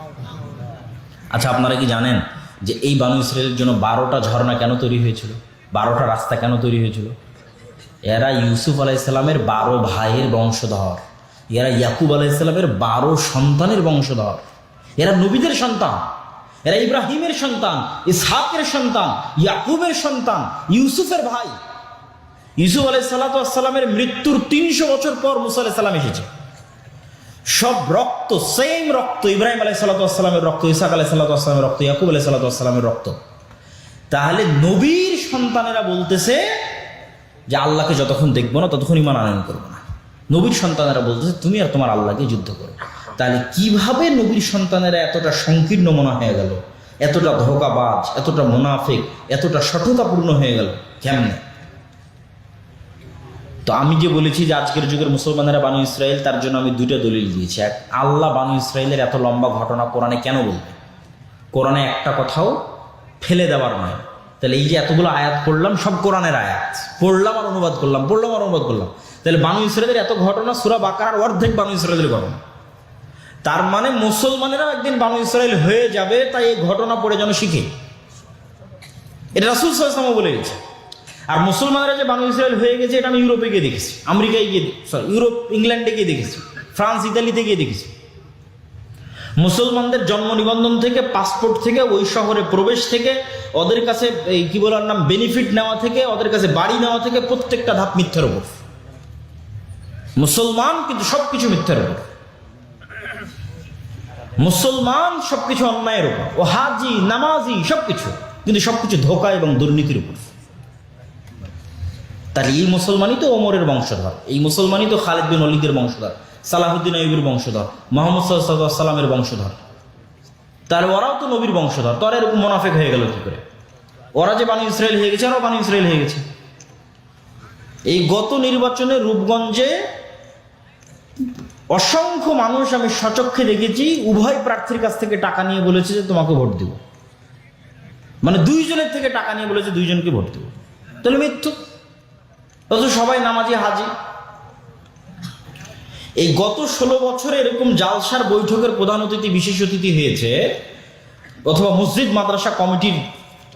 আচ্ছা, আপনারা কি জানেন যে এই বানু ইসরায়েলের জন্য 12টা ঝর্ণা কেন তৈরি হয়েছিল? 12টা রাস্তা কেন তৈরি হয়েছিল? এরা ইউসুফ আলাইহিস সালামের 12 ভাইয়ের বংশধর, এরা ইয়াকুব আলাইহিস সালামের 12 সন্তানের বংশধর, এরা নবীদের সন্তান, এরা ইব্রাহিমের সন্তান, ইসহাকের সন্তান, ইয়াকুবের সন্তান, ইউসুফের ভাই। ইউসুফ আলাইহিস সালামের মৃত্যুর 300 বছর পর মুসা আলাইহিস সালাম এসেছে। সব রক্ত, সেম রক্ত, ইব্রাহিম আলাইহিস সালামের রক্ত, ইসহাক আলাইহিস সালামের রক্ত, ইয়াকুব আলাইহিস সালামের রক্ত। তাহলে নবীর সন্তানেরা বলতেছে যে আল্লাহকে যতক্ষণ দেখবো না ততক্ষণ ঈমান আনয়ন করবো না। নবীর সন্তানেরা বলতেছে তুমি আর তোমার আল্লাহকে যুদ্ধ করো। তাহলে কিভাবে নবীর সন্তানেরা এতটা সংকীর্ণ মনা হয়ে গেল, এতটা ধোঁকাবাজ, এতটা মুনাফিক, এতটা সঠতাপূর্ণ হয়ে গেল কেমনে? তো আমি যে বলেছি যে আজকের যুগের মুসলমানেরা বানু ইসরায়েল, তার জন্য আমি 2টা দলিল দিয়েছি। এক, আল্লাহ বানু ইসরায়েলের এত লম্বা ঘটনা কোরআনে কেন বলবে? কোরআনে একটা কথাও ফেলে দেওয়ার নয়। তাহলে এই যে এতগুলো আয়াত পড়লাম, সব কোরআনের আয়াত, পড়লাম আর অনুবাদ করলাম, পড়লাম আর অনুবাদ করলাম। তাহলে বানু ইসরায়েলের এত ঘটনা, সূরা বাকারার অর্ধেক বানু ইসরায়েলের ঘটনা। তার মানে মুসলমানেরাও একদিন বানু ইসরায়েল হয়ে যাবে, তাই এই ঘটনা পড়ে যেন শিখে। এটা রাসূল সাল্লাল্লাহু আলাইহি ওয়াসাল্লাম বলে গেছে। আর মুসলমানরা যে বানু ইসরায়েল হয়ে গেছে, এটা আমি ইউরোপে গিয়ে দেখেছি, আমেরিকায় গিয়ে, ইউরোপ, ইংল্যান্ডে গিয়ে দেখেছি, ফ্রান্স, ইতালিতে গিয়ে দেখেছি। মুসলমানদের জন্ম নিবন্ধন থেকে, পাসপোর্ট থেকে, ওই শহরে প্রবেশ থেকে, ওদের কাছে এই কি বলার নাম বেনিফিট নেওয়া থেকে, ওদের কাছে বাড়ি নেওয়া থেকে, প্রত্যেকটা ধাপ মিথ্যার উপর। মুসলমান কিন্তু সবকিছু মিথ্যার উপর, মুসলমান সবকিছু অন্যায়ের উপর, ও হাজি, নামাজি, সবকিছু, কিন্তু সবকিছু ধোঁকা এবং দুর্নীতির উপর। তাহলে এই মুসলমানই তো ওমরের বংশধর, এই মুসলমানই তো খালিদ বিন ওয়ালিদের বংশধর, সালাহুদ্দিন আইয়ুবের বংশধর, মোহাম্মদ সাল্লাল্লাহু আলাইহি সাল্লামের বংশধর। তাহলে ওরাও তো নবীর বংশধর, তো আর এরকম মুনাফিক হয়ে গেল কি করে? ওরা যে বানি ইসরাইল হয়ে গেছে, আরও বানি ইসরাইল হয়ে গেছে। এই গত নির্বাচনে রূপগঞ্জে অসংখ্য মানুষ আমি সচক্ষে দেখেছি উভয় প্রার্থীর কাছ থেকে টাকা নিয়ে বলেছে যে তোমাকে ভোট দিব, মানে দুইজনের থেকে টাকা নিয়ে বলেছে দুইজনকে ভোট দিব। তাহলে মিথ্যুক, অথচ সবাই নামাজি হাজি। এই গত 16 বছরে এরকম জালসার বৈঠকের প্রধান অতিথি বিশেষ অতিথি হয়েছে অথবা মসজিদ মাদ্রাসা কমিটির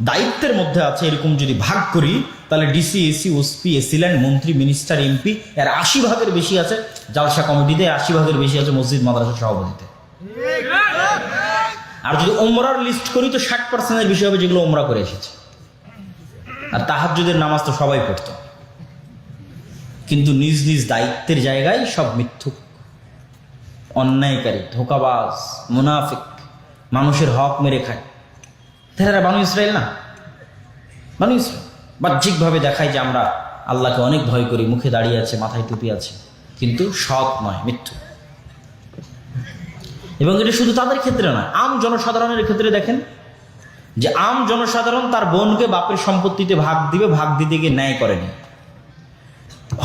দায়িত্বের মধ্যে আছে, এরকম যদি ভাগ করি তাহলে ডিসি, এসি, ওসপি, এসিল্যান্ড, মন্ত্রী, মিনিস্টার, এমপি এর 80 ভাগের বেশি আছে জালসা কমিটিতে, 80 ভাগের বেশি আছে মসজিদ মাদ্রাসা সভাপতিতে। আর যদি ওমরার লিস্ট করি তো 60% বেশি হবে যেগুলো ওমরা করে এসেছে। আর তাহাজ্জুদের নামাজ তো সবাই পড়তো, কিন্তু নিজ নিজ দায়িত্বের জায়গায় সব মিথ্যুক, অন্যায়কারী, ধোঁকাবাজ, মুনাফিক, মানুষের হক মেরে খায়। তারা বানু ইসরাইল না? বানু ইসরাইল বাহ্যিকভাবে দেখায় যে আমরা আল্লাহকে অনেক ভয় করি, মুখে দাঁড়িয়ে আছে, মাথায় টুপি আছে, কিন্তু সৎ নয়, মিথ্যুক। এবং এটা শুধু তাদের ক্ষেত্রে নয়, আম জনসাধারণের ক্ষেত্রে দেখেন যে আম জনসাধারণ তার বোনকে বাপের সম্পত্তিতে ভাগ দিবে, ভাগ দিতে গিয়ে ন্যায় করেনি,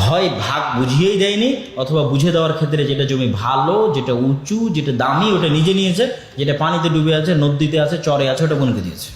হয় ভাগ বুঝিয়েই দেয়নি, অথবা বুঝে দেওয়ার ক্ষেত্রে যেটা জমি ভালো, যেটা উঁচু, যেটা দামি ওটা নিজে নিয়েছে, যেটা পানিতে ডুবে আছে, নদীতে আছে, চরে আছে, ওটা বোনকে দিয়েছে।